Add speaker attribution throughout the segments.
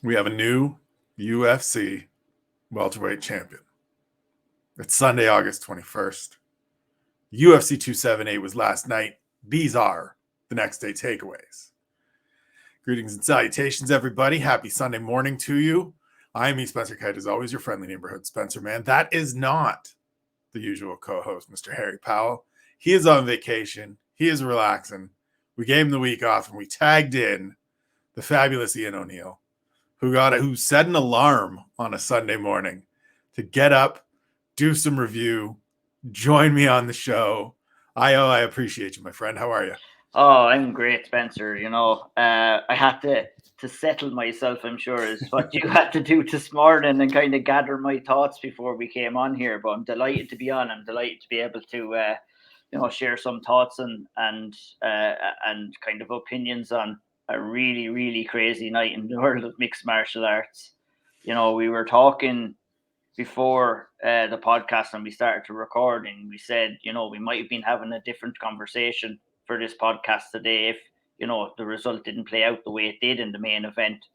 Speaker 1: we have a new UFC welterweight champion. It's Sunday, August 21st. UFC 278 was last night. These are the next day takeaways. Greetings and salutations, everybody. Happy Sunday morning to you. I am Spencer Kite, as always, your friendly neighborhood Spencer man. That is not the usual co-host, Mr. Harry Powell. He is on vacation. He is relaxing. We gave him the week off, and we tagged in the fabulous Ian O'Neill, who set an alarm on a Sunday morning to get up, do some review, join me on the show. I appreciate you, my friend. How are you?
Speaker 2: Oh, I'm great, Spencer. I had to settle myself, I'm sure, is what you had to do this morning and kind of gather my thoughts before we came on here. But I'm delighted to be on. I'm delighted to be able to, share some thoughts and kind of opinions on a really, really crazy night in the world of mixed martial arts. We were talking before the podcast and we started to record, and we said, we might have been having a different conversation for this podcast today if the result didn't play out the way it did in the main event.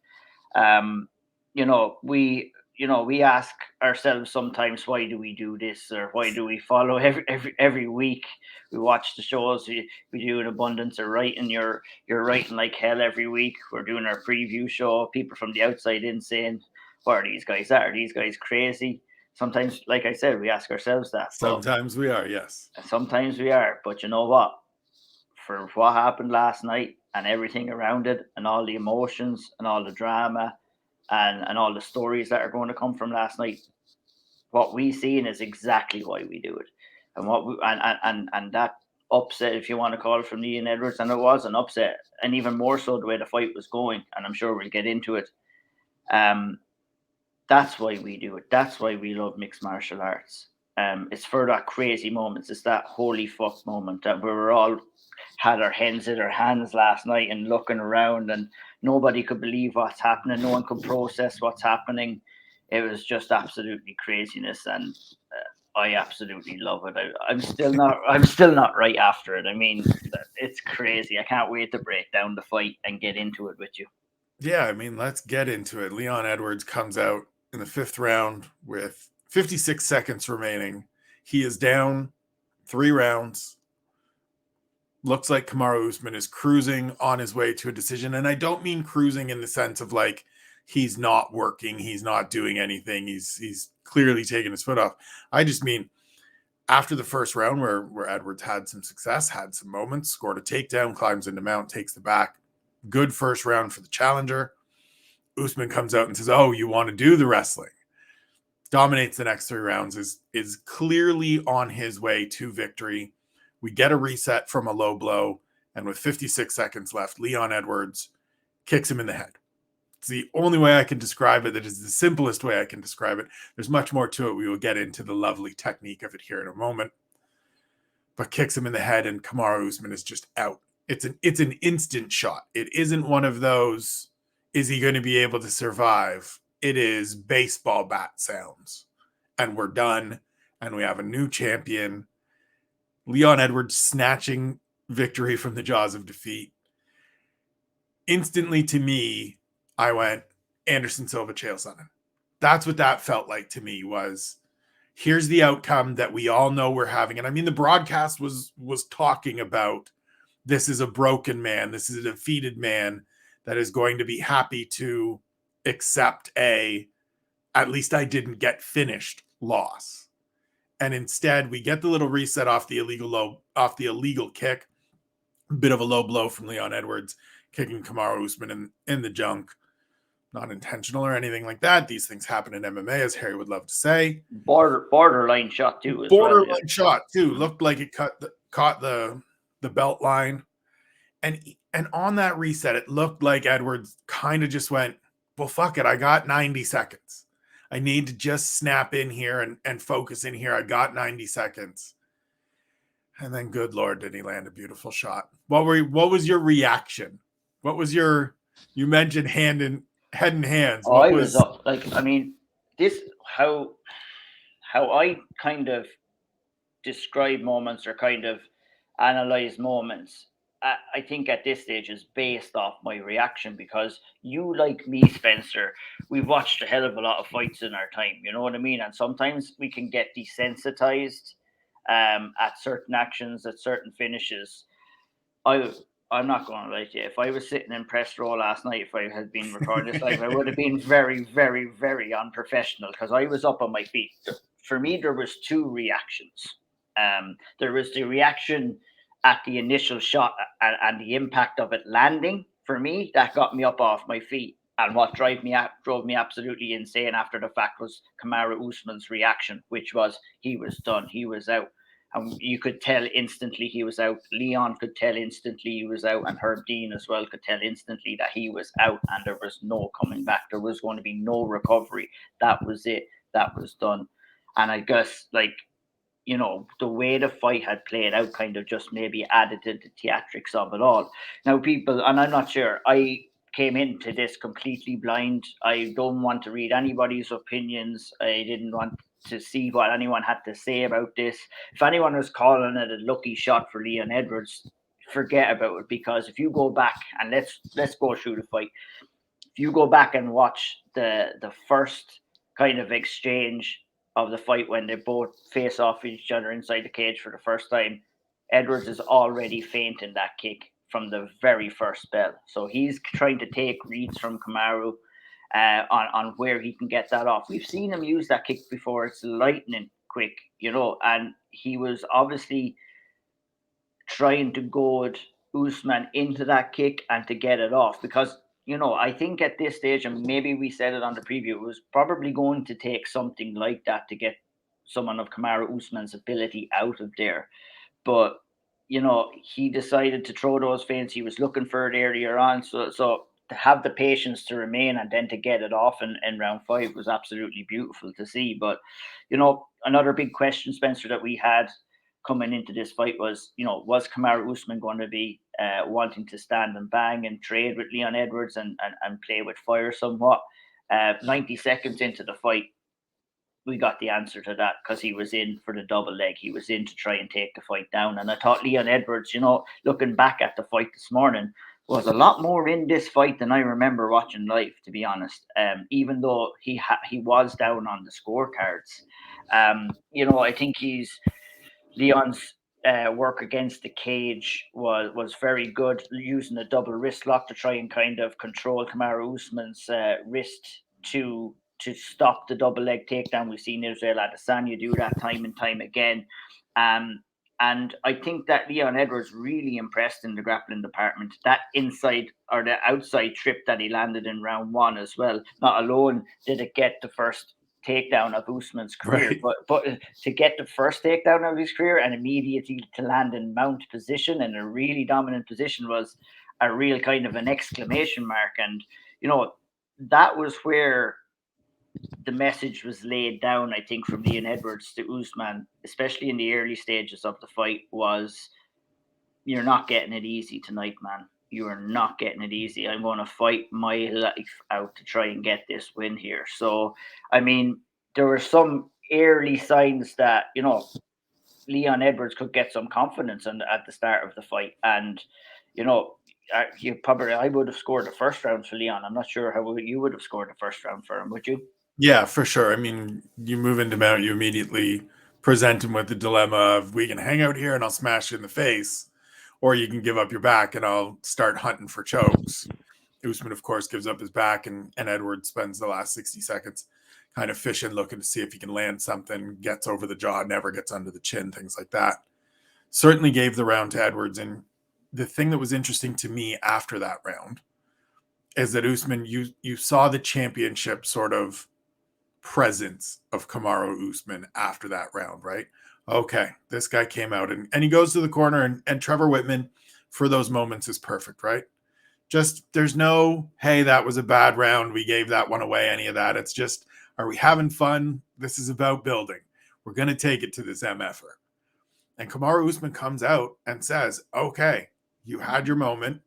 Speaker 2: We ask ourselves sometimes, why do we do this, or why do we follow every week? We watch the shows, we do an abundance of writing. You're writing like hell every week. We're doing our preview show, people from the outside in saying, what are these guys at? Are these guys crazy? Sometimes, like I said, we ask ourselves that.
Speaker 1: Sometimes we are, yes.
Speaker 2: Sometimes we are. But you know what? For what happened last night and everything around it, and all the emotions and all the drama and all the stories that are going to come from last night, what we seen is exactly why we do it. And what we, and that upset, if you want to call it, from Ian Edwards, and it was an upset, and even more so the way the fight was going, and I'm sure we'll get into it. That's why we do it. That's why we love mixed martial arts. It's for that crazy moments. It's that holy fuck moment that we were all had our heads in our hands last night and looking around, and nobody could believe what's happening. No one could process what's happening. It was just absolutely craziness, and I absolutely love it. I'm still not right after it. I mean, it's crazy. I can't wait to break down the fight and get into it with you.
Speaker 1: Yeah, I mean, let's get into it. Leon Edwards comes out in the fifth round with 56 seconds remaining. He is down 3 rounds. Looks like Kamaru Usman is cruising on his way to a decision. And I don't mean cruising in the sense of like he's not working, he's not doing anything, he's clearly taking his foot off. I just mean after the first round where Edwards had some success, had some moments, scored a takedown, climbs into mount, takes the back. Good first round for the challenger. Usman comes out and says, oh, you want to do the wrestling? Dominates the next 3 rounds, is clearly on his way to victory. We get a reset from a low blow, and with 56 seconds left, Leon Edwards kicks him in the head. It's the only way I can describe it. That is the simplest way I can describe it. There's much more to it. We will get into the lovely technique of it here in a moment. But kicks him in the head, and Kamaru Usman is just out. It's an instant shot. It isn't one of those, is he going to be able to survive? It is baseball bat sounds. And we're done. And we have a new champion. Leon Edwards snatching victory from the jaws of defeat. Instantly, to me, I went, Anderson Silva, Chael Sonnen. That's what that felt like to me, was here's the outcome that we all know we're having. And I mean, the broadcast was talking about, this is a broken man. This is a defeated man that is going to be happy to accept at least I didn't get finished loss. And instead we get the little reset off the illegal kick. A bit of a low blow from Leon Edwards, kicking Kamaru Usman in the junk. Not intentional or anything like that. These things happen in MMA, as Harry would love to say.
Speaker 2: Borderline shot too.
Speaker 1: Borderline shot too. Looked like it caught the belt line. And on that reset, it looked like Edwards kind of just went, well, fuck it. I got 90 seconds. I need to just snap in here and focus in here. I got 90 seconds. And then, good Lord, did he land a beautiful shot. What was your reaction? What was you mentioned head and hands.
Speaker 2: Oh, I was up. Like, I mean, this, how I kind of describe moments or kind of analyze moments I think at this stage is based off my reaction, because you, like me, Spencer, we've watched a hell of a lot of fights in our time. You know what I mean? And sometimes we can get desensitized at certain actions, at certain finishes. I I'm not going to lie to you. If I was sitting in press row last night, if I had been recording this live, I would have been very, very, very unprofessional, because I was up on my feet. For me, there was two reactions. There was the reaction at the initial shot and the impact of it landing. For me, that got me up off my feet. And what drove me absolutely insane after the fact was Kamaru Usman's reaction, which was he was done, he was out. And you could tell instantly he was out. Leon could tell instantly he was out, and Herb Dean as well could tell instantly that he was out, and there was no coming back. There was going to be no recovery. That was it. That was done. And I guess, like, you know, the way the fight had played out kind of just maybe added to the theatrics of it all. Now, people, and I'm not sure, I came into this completely blind. I don't want to read anybody's opinions. I didn't want to see what anyone had to say about this. If anyone was calling it a lucky shot for Leon Edwards, forget about it, because if you go back and let's go through the fight. If you go back and watch the first kind of exchange of the fight when they both face off each other inside the cage for the first time, Edwards is already fainting that kick from the very first bell. So he's trying to take reads from Kamaru on where he can get that off. We've seen him use that kick before. It's lightning quick, you know, and he was obviously trying to goad Usman into that kick and to get it off, because, you know, I think at this stage, and maybe we said it on the preview, it was probably going to take something like that to get someone of Kamaru Usman's ability out of there. But, you know, he decided to throw those feints. He was looking for it earlier on. So to have the patience to remain and then to get it off in round 5 was absolutely beautiful to see. But, you know, another big question, Spencer, that we had coming into this fight was, you know, was Kamaru Usman going to be wanting to stand and bang and trade with Leon Edwards and play with fire somewhat? 90 seconds into the fight, we got the answer to that, because he was in for the double leg. He was in to try and take the fight down. And I thought Leon Edwards, you know, looking back at the fight this morning, was a lot more in this fight than I remember watching live, to be honest. Even though he was down on the scorecards. You know, I think Leon's work against the cage was very good, using a double wrist lock to try and kind of control Kamaru Usman's wrist to stop the double leg takedown. We've seen Israel Adesanya do that time and time again. And I think that Leon Edwards really impressed in the grappling department. That inside or the outside trip that he landed in round 1 as well. Not alone did it get the first takedown of Usman's career,
Speaker 1: Right.
Speaker 2: but to get the first takedown of his career and immediately to land in mount position and a really dominant position was a real kind of an exclamation mark. And, you know, that was where the message was laid down, I think, from Leon Edwards to Usman, especially in the early stages of the fight, was, you're not getting it easy tonight, man. You are not getting it easy. I'm going to fight my life out to try and get this win here. So, I mean, there were some early signs that, you know, Leon Edwards could get some confidence at the start of the fight. And, you know, I would have scored the first round for Leon. I'm not sure how you would have scored the first round for him, would you?
Speaker 1: Yeah, for sure. I mean, you move into mount, you immediately present him with the dilemma of, we can hang out here and I'll smash you in the face, or you can give up your back and I'll start hunting for chokes. Usman, of course, gives up his back, and Edwards spends the last 60 seconds kind of fishing, looking to see if he can land something, gets over the jaw, never gets under the chin, things like that. Certainly gave the round to Edwards. And the thing that was interesting to me after that round is that Usman, you saw the championship sort of presence of Kamaru Usman after that round, right? Okay, this guy came out and he goes to the corner, and Trevor Whitman for those moments is perfect, right? Just, there's no, hey, that was a bad round, we gave that one away, any of that. It's just, are we having fun? This is about building. We're going to take it to this MFer. And Kamaru Usman comes out and says, okay, you had your moment.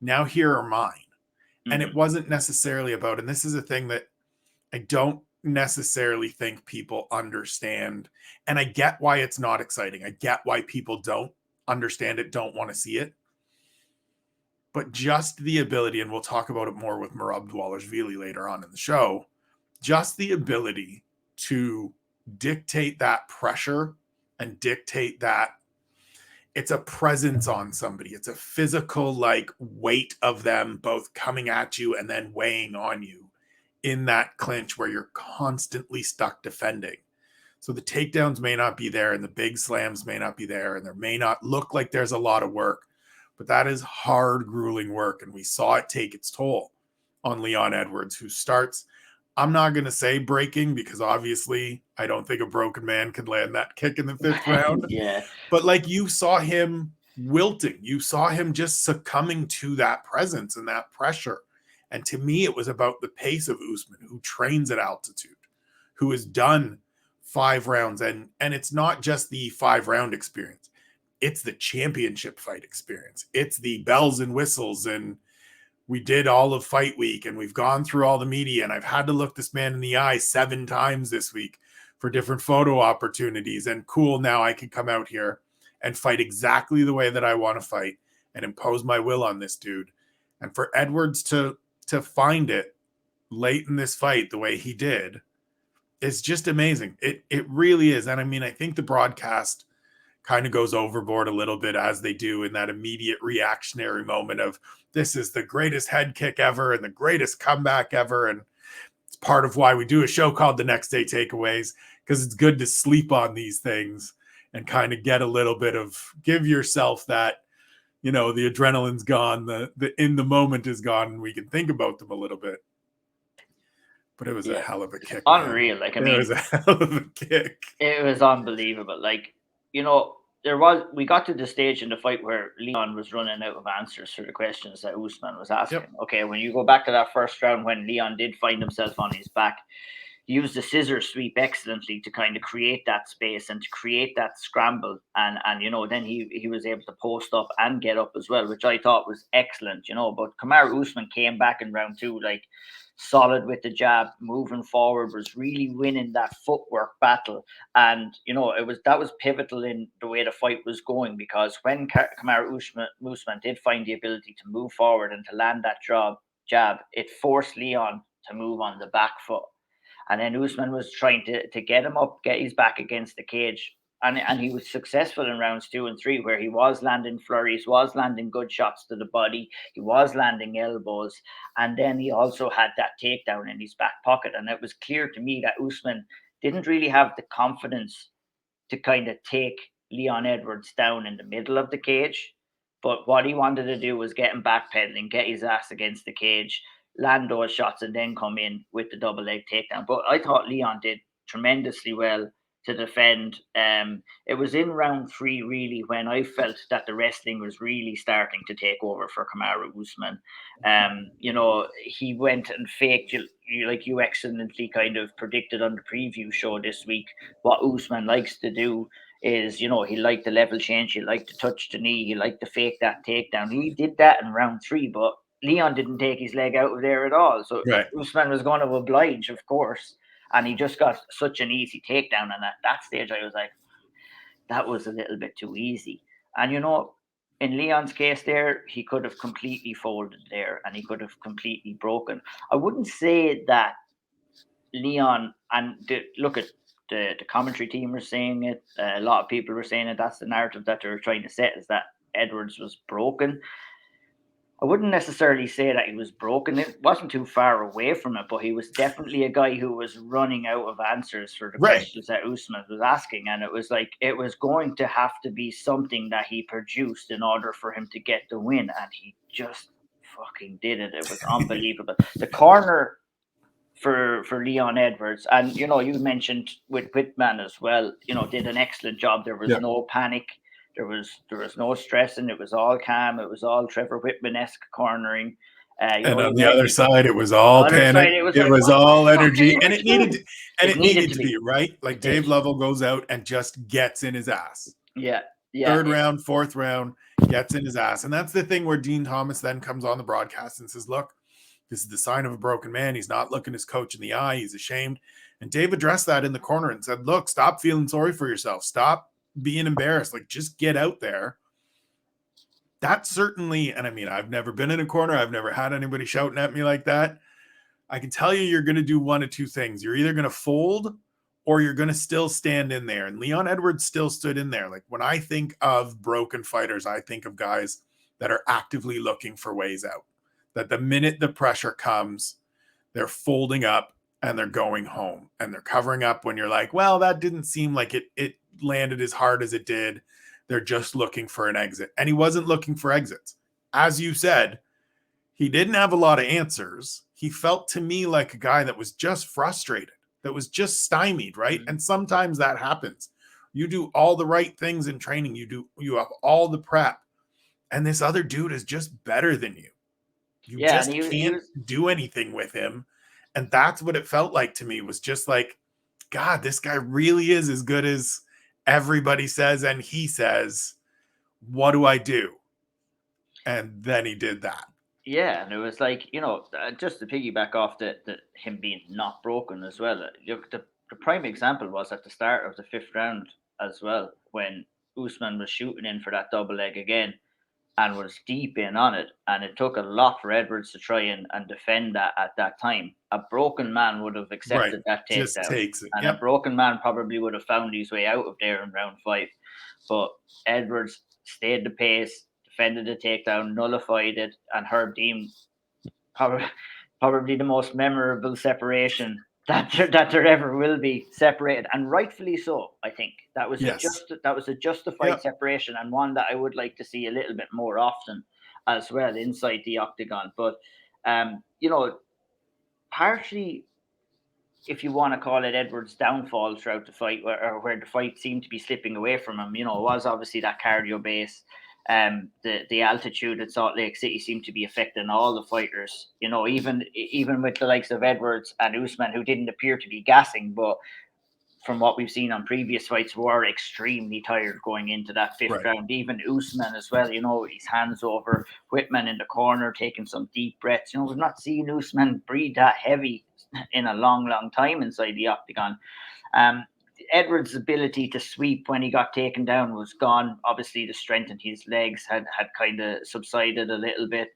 Speaker 1: Now here are mine. Mm-hmm. And it wasn't necessarily about, and this is a thing that I don't necessarily think people understand. And I get why it's not exciting. I get why people don't understand it, don't want to see it. but just the ability, and we'll talk about it more with Merab Dvalishvili later on in the show, just the ability to dictate that pressure and dictate that it's a presence on somebody. It's a physical like weight of them both coming at you and then weighing on you in that clinch where you're constantly stuck defending. So the takedowns may not be there and the big slams may not be there and there may not look like there's a lot of work, but that is hard, grueling work. And we saw it take its toll on Leon Edwards, who starts, I'm not going to say breaking because obviously I don't think a broken man can land that kick in the 5th round.
Speaker 2: Yeah.
Speaker 1: But like you saw him wilting, you saw him just succumbing to that presence and that pressure. And to me, it was about the pace of Usman, who trains at altitude, who has done 5 rounds. And it's not just the 5-round experience. It's the championship fight experience. It's the bells and whistles. And we did all of fight week and we've gone through all the media and I've had to look this man in the eye 7 times this week for different photo opportunities. And cool, now I can come out here and fight exactly the way that I want to fight and impose my will on this dude. And for Edwards to find it late in this fight the way he did is just amazing. It really is. And I mean, I think the broadcast kind of goes overboard a little bit as they do in that immediate reactionary moment of this is the greatest head kick ever and the greatest comeback ever. And it's part of why we do a show called The Next Day Takeaways, because it's good to sleep on these things and kind of get a little bit of, give yourself that, you know, the adrenaline's gone, the in the moment is gone, and we can think about them a little bit. But it was a hell of a kick.
Speaker 2: Unreal. Man. Like, I mean,
Speaker 1: it was a hell of a kick.
Speaker 2: It was unbelievable. Like, you know, we got to the stage in the fight where Leon was running out of answers for the questions that Usman was asking. Yep. Okay, when you go back to that first round when Leon did find himself on his back, he used the scissor sweep excellently to kind of create that space and to create that scramble. And you know, then he was able to post up and get up as well, which I thought was excellent, you know. But Kamaru Usman came back in round 2, like, solid with the jab, moving forward, was really winning that footwork battle. And, you know, that was pivotal in the way the fight was going, because when Kamaru Usman did find the ability to move forward and to land that jab, it forced Leon to move on the back foot. And then Usman was trying to get him up, get his back against the cage. And he was successful in rounds 2 and 3, where he was landing flurries, was landing good shots to the body, he was landing elbows, and then he also had that takedown in his back pocket. And it was clear to me that Usman didn't really have the confidence to kind of take Leon Edwards down in the middle of the cage. But what he wanted to do was get him backpedaling, get his ass against the cage, land those shots, and then come in with the double leg takedown. But I thought Leon did tremendously well to defend. It was in round 3 really when I felt that the wrestling was really starting to take over for Kamaru Usman. You know, he went and faked, like you excellently kind of predicted on the preview show this week. What Usman likes to do is, you know, he liked the level change, he liked to touch the knee, he liked to fake that takedown. He did that in round 3, but Leon didn't take his leg out of there at all. So right. Usman was going to oblige, of course. And he just got such an easy takedown. And at that stage, I was like, that was a little bit too easy. And, you know, in Leon's case there, he could have completely folded there and he could have completely broken. I wouldn't say that Leon, and look at the commentary team were saying it. A lot of people were saying it. That's the narrative that they're trying to set, is that Edwards was broken. I wouldn't necessarily say that he was broken. It wasn't too far away from it, but he was definitely a guy who was running out of answers for the questions that Usman was asking. And it was like, it was going to have to be something that he produced in order for him to get the win. And he just fucking did it. It was unbelievable. The corner for Leon Edwards, and, you know, you mentioned with Whitman as well, you know, did an excellent job. There was no panic. There was no stressing. It was all calm. It was all Trevor Whitman-esque cornering.
Speaker 1: And on the other side, it was all panic. It was all energy, and it needed to be right. Like Dave Lovell goes out and just gets in his ass.
Speaker 2: Yeah.
Speaker 1: Third round, 4th round, gets in his ass, and that's the thing where Dean Thomas then comes on the broadcast and says, "Look, this is the sign of a broken man. He's not looking his coach in the eye. He's ashamed." And Dave addressed that in the corner and said, "Look, stop feeling sorry for yourself. Stop being embarrassed. Like, just get out there That certainly, and I mean, I've never been in a corner. I've never had anybody shouting at me like that. I can tell you, you're going to do one of two things. You're either going to fold or you're going to still stand in there. And Leon Edwards still stood in there. Like, when I think of broken fighters, I think of guys that are actively looking for ways out. That the minute the pressure comes, they're folding up and they're going home, and they're covering up when you're like, well, that didn't seem like it landed as hard as it did. They're just looking for an exit. And he wasn't looking for exits. As you said, he didn't have a lot of answers. He felt to me like a guy that was just frustrated, that was just stymied, right? And sometimes that happens. You do all the right things in training. You have all the prep, and this other dude is just better than you. You just can't do anything with him. And that's what it felt like to me, was just like, God, this guy really is as good as everybody says and he says. What do I do? And then he did that.
Speaker 2: Yeah, and it was like, just to piggyback off the him being not broken as well. The prime example was at the start of the 5th round as well, when Usman was shooting in for that double leg again and was deep in on it. And it took a lot for Edwards to try and defend that at that time. A broken man would have accepted that takedown.
Speaker 1: Just takes it.
Speaker 2: And a broken man probably would have found his way out of there in round 5. But Edwards stayed the pace, defended the takedown, nullified it, and Herb deemed probably the most memorable separation that there ever will be, separated, and rightfully so. I think that was a justified separation, and one that I would like to see a little bit more often as well inside the octagon. But partially, if you want to call it Edwards' downfall throughout the fight, or where the fight seemed to be slipping away from him, was obviously that cardio base. The altitude at Salt Lake City seemed to be affecting all the fighters, even with the likes of Edwards and Usman, who didn't appear to be gassing, but from what we've seen on previous fights, were extremely tired going into that 5th round. Even Usman as well, his hands over Whitman in the corner, taking some deep breaths. We've not seen Usman breathe that heavy in a long, long time inside the octagon. Edwards' ability to sweep when he got taken down was gone. Obviously, the strength in his legs had kind of subsided a little bit.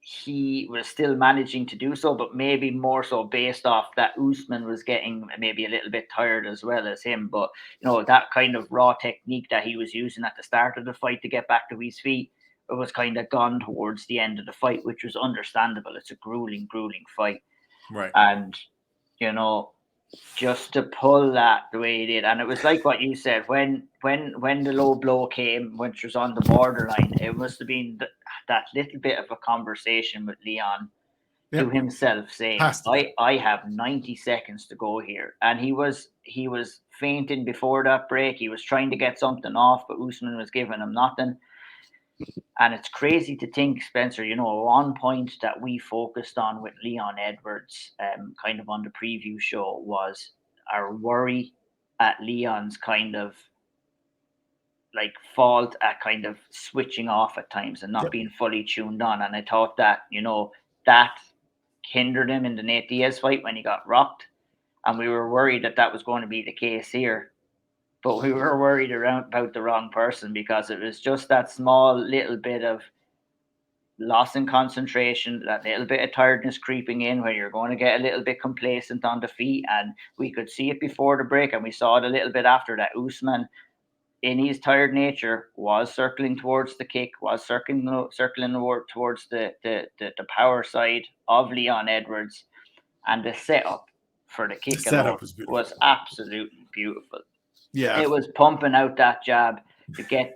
Speaker 2: He was still managing to do so, but maybe more so based off that Usman was getting maybe a little bit tired as well as him. But, that kind of raw technique that he was using at the start of the fight to get back to his feet, it was kind of gone towards the end of the fight, which was understandable. It's a grueling fight.
Speaker 1: Right.
Speaker 2: And, just to pull that the way he did, and it was like what you said, when the low blow came, which was on the borderline, it must have been that little bit of a conversation with Leon to himself, saying, I have 90 seconds to go here. And he was fainting before that break. He was trying to get something off, but Usman was giving him nothing. And it's crazy to think, Spencer, one point that we focused on with Leon Edwards, kind of on the preview show, was our worry at Leon's kind of like fault at kind of switching off at times and not being fully tuned on. And I thought that, that hindered him in the Nate Diaz fight when he got rocked. And we were worried that was going to be the case here. But we were worried about the wrong person, because it was just that small little bit of loss in concentration, that little bit of tiredness creeping in, where you're going to get a little bit complacent on the feet. And we could see it before the break, and we saw it a little bit after that. Usman, in his tired nature, was circling towards the kick, was circling towards the power side of Leon Edwards, and the setup for the kick was absolutely beautiful.
Speaker 1: Yeah,
Speaker 2: it was pumping out that jab to get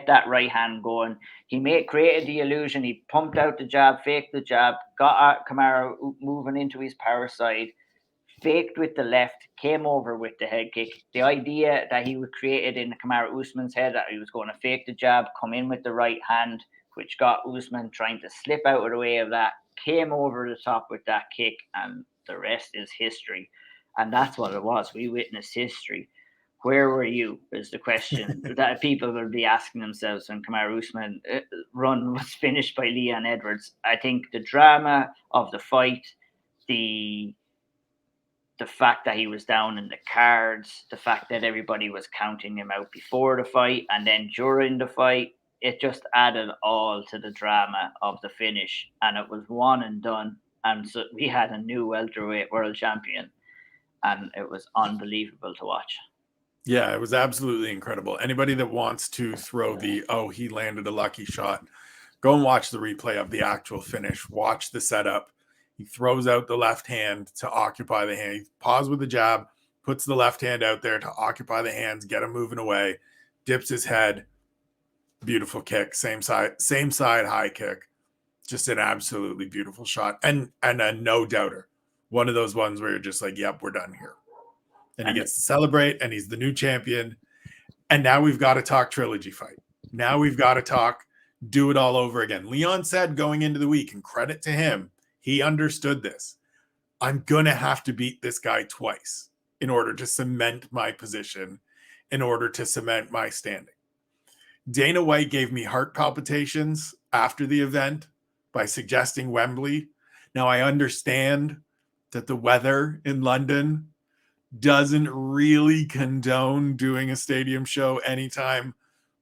Speaker 2: that right hand going. He created the illusion. He pumped out the jab, faked the jab, got Kamaru moving into his power side, faked with the left, came over with the head kick. The idea that he created in Kamaru Usman's head, that he was going to fake the jab, come in with the right hand, which got Usman trying to slip out of the way of that, came over the top with that kick, and the rest is history. And that's what it was. We witnessed history. Where were you, is the question that people will be asking themselves when Kamaru Usman run was finished by Leon Edwards. I think the drama of the fight, the the fact that he was down in the cards, the fact that everybody was counting him out before the fight and then during the fight, it just added all to the drama of the finish. And it was one and done. And so we had a new welterweight world champion, and it was unbelievable to watch.
Speaker 1: Yeah, it was absolutely incredible. Anybody that wants to throw he landed a lucky shot, go and watch the replay of the actual finish. Watch the setup. He throws out the left hand to occupy the hand. He paused with the jab, puts the left hand out there to occupy the hands, get him moving away, dips his head. Beautiful kick, same side, high kick. Just an absolutely beautiful shot. And a no doubter. One of those ones where you're just like, yep, we're done here. And he gets to celebrate, and he's the new champion. And now we've got to talk trilogy fight. Now we've got to talk, do it all over again. Leon said going into the week, and credit to him, he understood this. I'm going to have to beat this guy twice in order to cement my position, in order to cement my standing. Dana White gave me heart palpitations after the event by suggesting Wembley. Now I understand that the weather in London doesn't really condone doing a stadium show anytime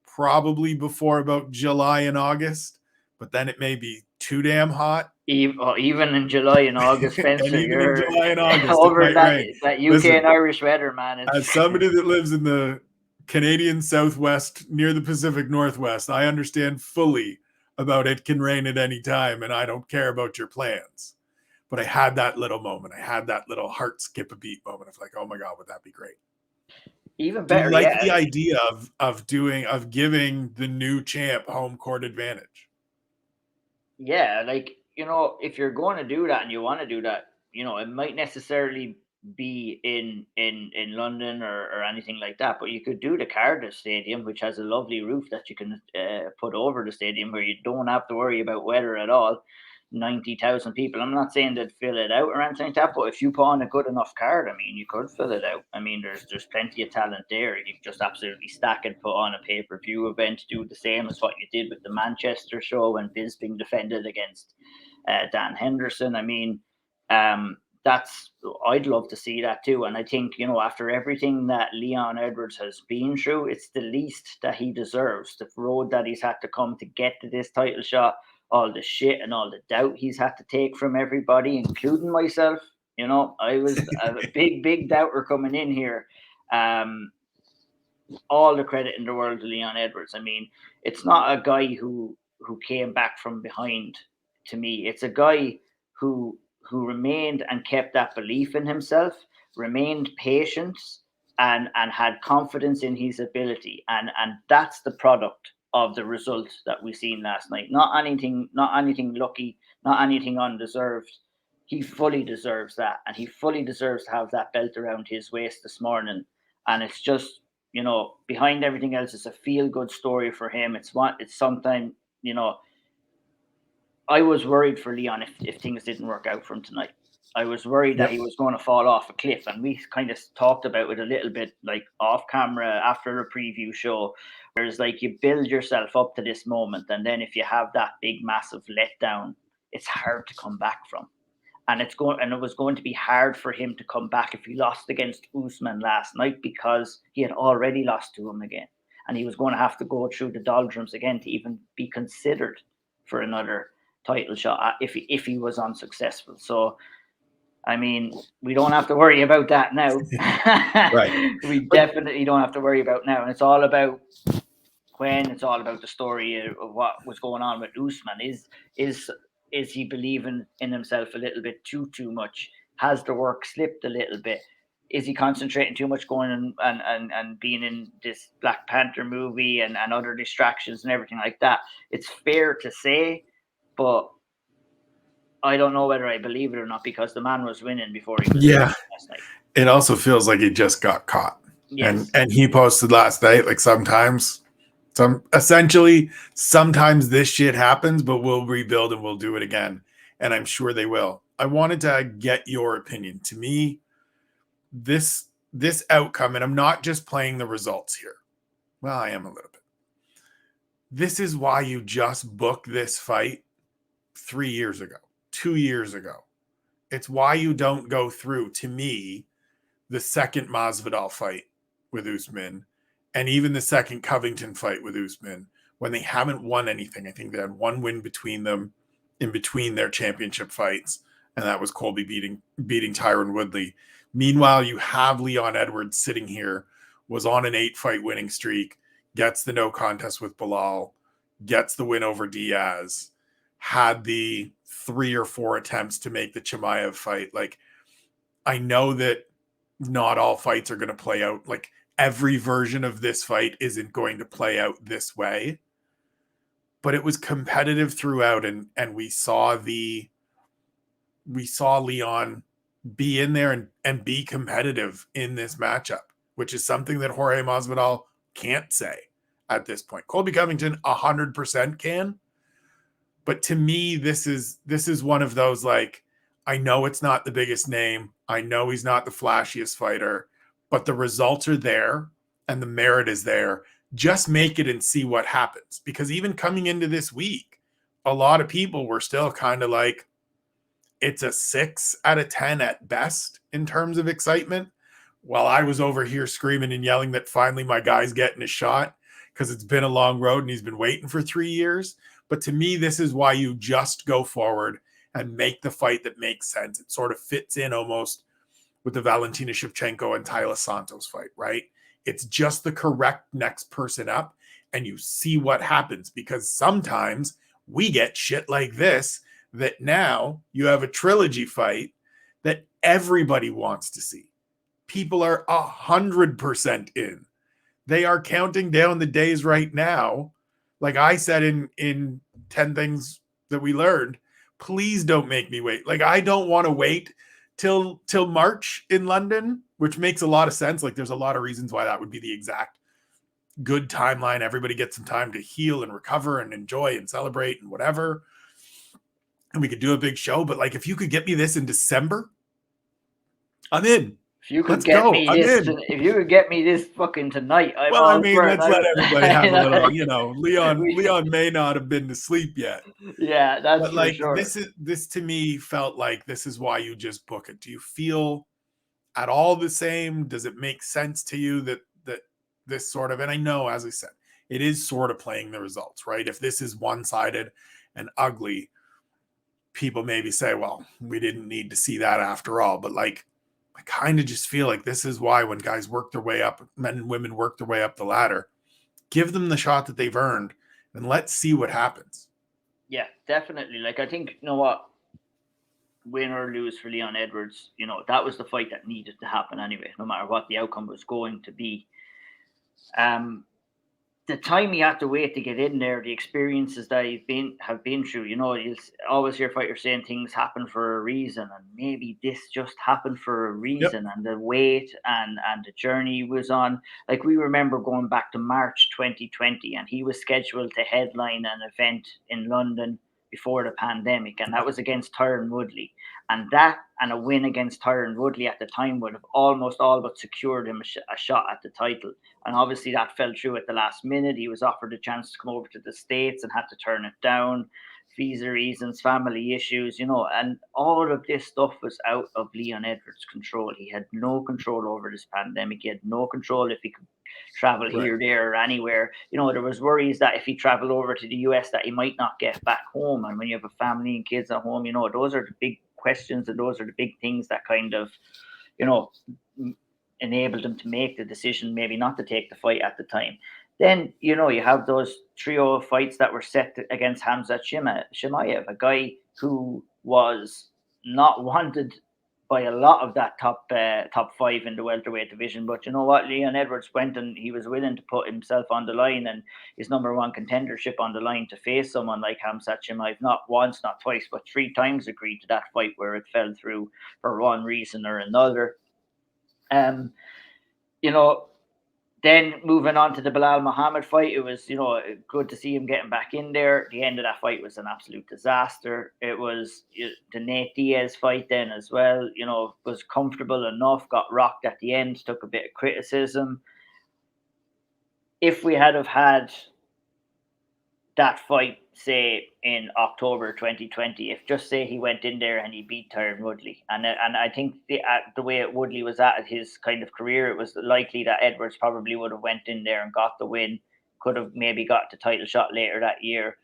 Speaker 1: probably before about July and August, but then it may be too damn hot.
Speaker 2: Even in July and August, Spencer,
Speaker 1: and even in July and August,
Speaker 2: over that UK and Irish weather, man.
Speaker 1: As somebody that lives in the Canadian Southwest near the Pacific Northwest, I understand fully about it can rain at any time, and I don't care about your plans. But I had that little moment. I had that little heart skip a beat moment of like, oh my God, would that be great?
Speaker 2: Even better,
Speaker 1: the idea of giving the new champ home court advantage.
Speaker 2: Yeah, like, if you're going to do that and you want to do that, it might necessarily be in London or anything like that, but you could do the Cardiff Stadium, which has a lovely roof that you can put over the stadium, where you don't have to worry about weather at all. 90,000 people. I'm not saying they'd fill it out or anything like that, but if you put on a good enough card, I mean, you could fill it out. I mean, there's plenty of talent there. You can just absolutely stack and put on a pay-per-view event, do the same as what you did with the Manchester show when Bisping defended against Dan Henderson. I mean, I'd love to see that too. And I think, after everything that Leon Edwards has been through, it's the least that he deserves. The road that he's had to come to get to this title shot, all the shit and all the doubt he's had to take from everybody, including myself. I was a big doubter coming in here. All the credit in the world to Leon Edwards. I mean, it's not a guy who came back from behind to me. It's a guy who remained and kept that belief in himself, remained patient, and had confidence in his ability. And that's the product of the result that we seen last night. Not anything lucky, not anything undeserved. He fully deserves that, and he fully deserves to have that belt around his waist this morning. And it's just, behind everything else, it's a feel-good story for him. It's sometimes, I was worried for Leon if things didn't work out for him tonight. I was worried that he was going to fall off a cliff, and we kind of talked about it a little bit, like off camera after a preview show. Whereas, like, you build yourself up to this moment, and then if you have that big, massive letdown, it's hard to come back from. And it was going to be hard for him to come back if he lost against Usman last night, because he had already lost to him again, and he was going to have to go through the doldrums again to even be considered for another title shot if he was unsuccessful. So, I mean, we don't have to worry about that now.
Speaker 1: Right.
Speaker 2: We definitely don't have to worry about now. And it's all about it's all about the story of what was going on with Usman. Is he believing in himself a little bit too much? Has the work slipped a little bit? Is he concentrating too much going and being in this Black Panther movie and other distractions and everything like that? It's fair to say, but I don't know whether I believe it or not, because the man was winning before he was last night.
Speaker 1: It also feels like he just got caught.
Speaker 2: Yes.
Speaker 1: And he posted last night, like, sometimes this shit happens, but we'll rebuild and we'll do it again. And I'm sure they will. I wanted to get your opinion. To me, this outcome, and I'm not just playing the results here. Well, I am a little bit. This is why you just booked this fight 3 years ago, 2 years ago, It's why you don't go through, to me, the second Masvidal fight with Usman and even the second Covington fight with Usman when they haven't won anything. I think they had one win between them in between their championship fights, and that was Colby beating Tyron Woodley. Meanwhile, you have Leon Edwards sitting here, was on an 8-fight winning streak, gets the no contest with Bilal, gets the win over Diaz, had the 3 or 4 attempts to make the Chimaev fight. Like, I know that not all fights are going to play out. Like, every version of this fight isn't going to play out this way, but it was competitive throughout, and we saw Leon be in there and be competitive in this matchup, which is something that Jorge Masvidal can't say at this point. Colby Covington 100% can, but to me, this is one of those, like, I know it's not the biggest name, I know he's not the flashiest fighter, but the results are there and the merit is there. Just make it and see what happens. Because even coming into this week, a lot of people were still kind of like, it's a 6 out of 10 at best in terms of excitement. While I was over here screaming and yelling that finally my guy's getting a shot because it's been a long road and he's been waiting for 3 years. But to me, this is why you just go forward and make the fight that makes sense. It sort of fits in almost with the Valentina Shevchenko and Tyler Santos fight, right? It's just the correct next person up, and you see what happens, because sometimes we get shit like this, that now you have a trilogy fight that everybody wants to see. People are 100% in. They are counting down the days right now. Like I said in 10 Things That We Learned, please don't make me wait. Like, I don't want to wait till March in London, which makes a lot of sense. Like, there's a lot of reasons why that would be the exact good timeline. Everybody gets some time to heal and recover and enjoy and celebrate and whatever. And we could do a big show. But like, if you could get me this in December, I'm in.
Speaker 2: If you could if you could get me this fucking tonight, I'm
Speaker 1: well,
Speaker 2: all
Speaker 1: I mean,
Speaker 2: for
Speaker 1: let's
Speaker 2: it.
Speaker 1: let everybody have a little, Leon may not have been to sleep yet.
Speaker 2: Yeah, that's
Speaker 1: but like,
Speaker 2: for sure.
Speaker 1: This to me felt like this is why you just book it. Do you feel at all the same? Does it make sense to you that this sort of, and I know, as I said, it is sort of playing the results, right? If this is one-sided and ugly, people maybe say, well, we didn't need to see that after all. But like, I kind of just feel like this is why when guys work their way up, men and women work their way up the ladder, give them the shot that they've earned and let's see what happens.
Speaker 2: Yeah, definitely. Like, I think, you know what, win or lose for Leon Edwards, that was the fight that needed to happen anyway, no matter what the outcome was going to be. The time he had to wait to get in there, the experiences that have been through, you'll always hear fighters saying things happen for a reason, and maybe this just happened for a reason. Yep. And the wait and the journey he was on, like, we remember going back to March 2020, and he was scheduled to headline an event in London before the pandemic, and that was against Tyron Woodley. And that and a win against Tyron Woodley at the time would have almost all but secured him a shot at the title. And obviously that fell through at the last minute. He was offered a chance to come over to the States and had to turn it down. Visa reasons, family issues, and all of this stuff was out of Leon Edwards' control. He had no control over this pandemic. He had no control if he could travel here, there, or anywhere. There was worries that if he traveled over to the US that he might not get back home. And when you have a family and kids at home, those are the big questions, and those are the big things that kind of, enabled him to make the decision maybe not to take the fight at the time. Then, you have those trio of fights that were set against Khamzat Chimaev, a guy who was not wanted by a lot of that top 5 in the welterweight division. But you know what? Leon Edwards went, and he was willing to put himself on the line and his number one contendership on the line to face someone like Khamzat Chimaev. Not once, not twice, but 3 times agreed to that fight, where it fell through for one reason or another. Then moving on to the Bilal Muhammad fight, it was, good to see him getting back in there. The end of that fight was an absolute disaster. It was the Nate Diaz fight then as well, was comfortable enough, got rocked at the end, took a bit of criticism. If we had have had that fight say in October 2020, if just say he went in there and he beat Tyron Woodley, and I think the way Woodley was at his kind of career, it was likely that Edwards probably would have went in there and got the win, could have maybe got the title shot later that year.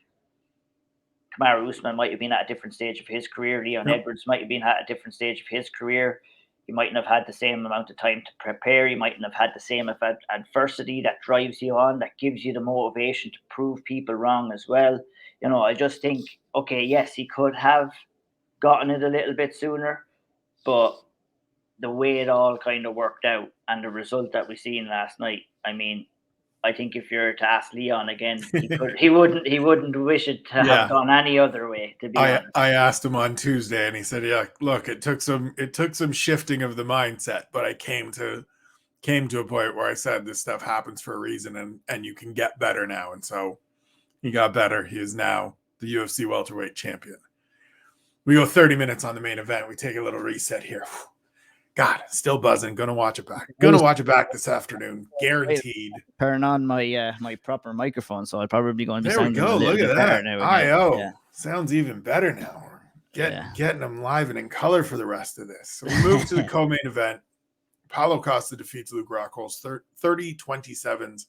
Speaker 2: Kamaru Usman might have been at a different stage of his career. Leon Edwards might have been at a different stage of his career. You mightn't have had the same amount of time to prepare. You mightn't have had the same adversity that drives you on, that gives you the motivation to prove people wrong as well. I just think, okay, yes, he could have gotten it a little bit sooner, but the way it all kind of worked out and the result that we seen last night, I mean, I think if you're to ask Leon again, he wouldn't wish it to have gone any other way. To be honest,
Speaker 1: I asked him on Tuesday, and he said, "Yeah, look, it took some shifting of the mindset, but I came to a point where I said this stuff happens for a reason, and you can get better now." And so he got better. He is now the UFC welterweight champion. We go 30 minutes on the main event. We take a little reset here. God, still buzzing. Gonna watch it back. Gonna watch it back this afternoon, guaranteed.
Speaker 3: Turn on my my proper microphone, so I'll probably going to be
Speaker 1: sounding a little bit better now.
Speaker 3: I.O.
Speaker 1: Sounds even better now. Getting them live and in color for the rest of this. So we move to the co-main event. Paulo Costa defeats Luke Rockhold's 30-27s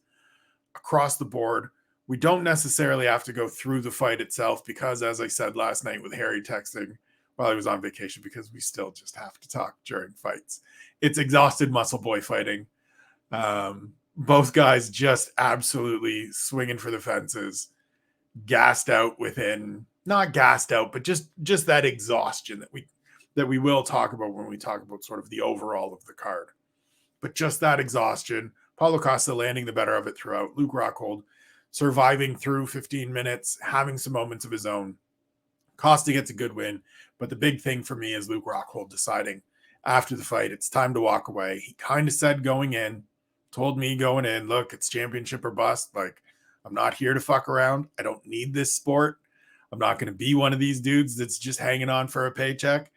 Speaker 1: across the board. We don't necessarily have to go through the fight itself because, as I said last night with Harry texting while he was on vacation, because we still just have to talk during fights. It's exhausted muscle boy fighting. Both guys just absolutely swinging for the fences, gassed out within, not gassed out, but just that exhaustion that we will talk about when we talk about sort of the overall of the card. But just that exhaustion, Paulo Costa landing the better of it throughout, Luke Rockhold surviving through 15 minutes, having some moments of his own. Costa gets a good win, but the big thing for me is Luke Rockhold deciding after the fight, it's time to walk away. He kind of said going in, told me going in, look, it's championship or bust. Like, I'm not here to fuck around. I don't need this sport. I'm not going to be one of these dudes that's just hanging on for a paycheck.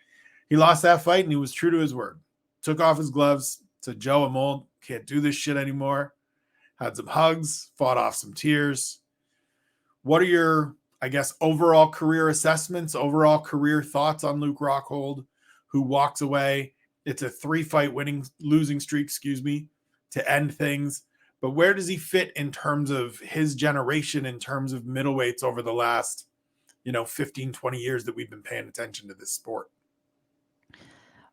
Speaker 1: He lost that fight and he was true to his word. Took off his gloves, said, Joe, I'm old, can't do this shit anymore. Had some hugs, fought off some tears. What are your, I guess, overall career assessments, overall career thoughts on Luke Rockhold, who walks away? It's a 3-fight losing streak, to end things. But where does he fit in terms of his generation, in terms of middleweights over the last, 15, 20 years that we've been paying attention to this sport?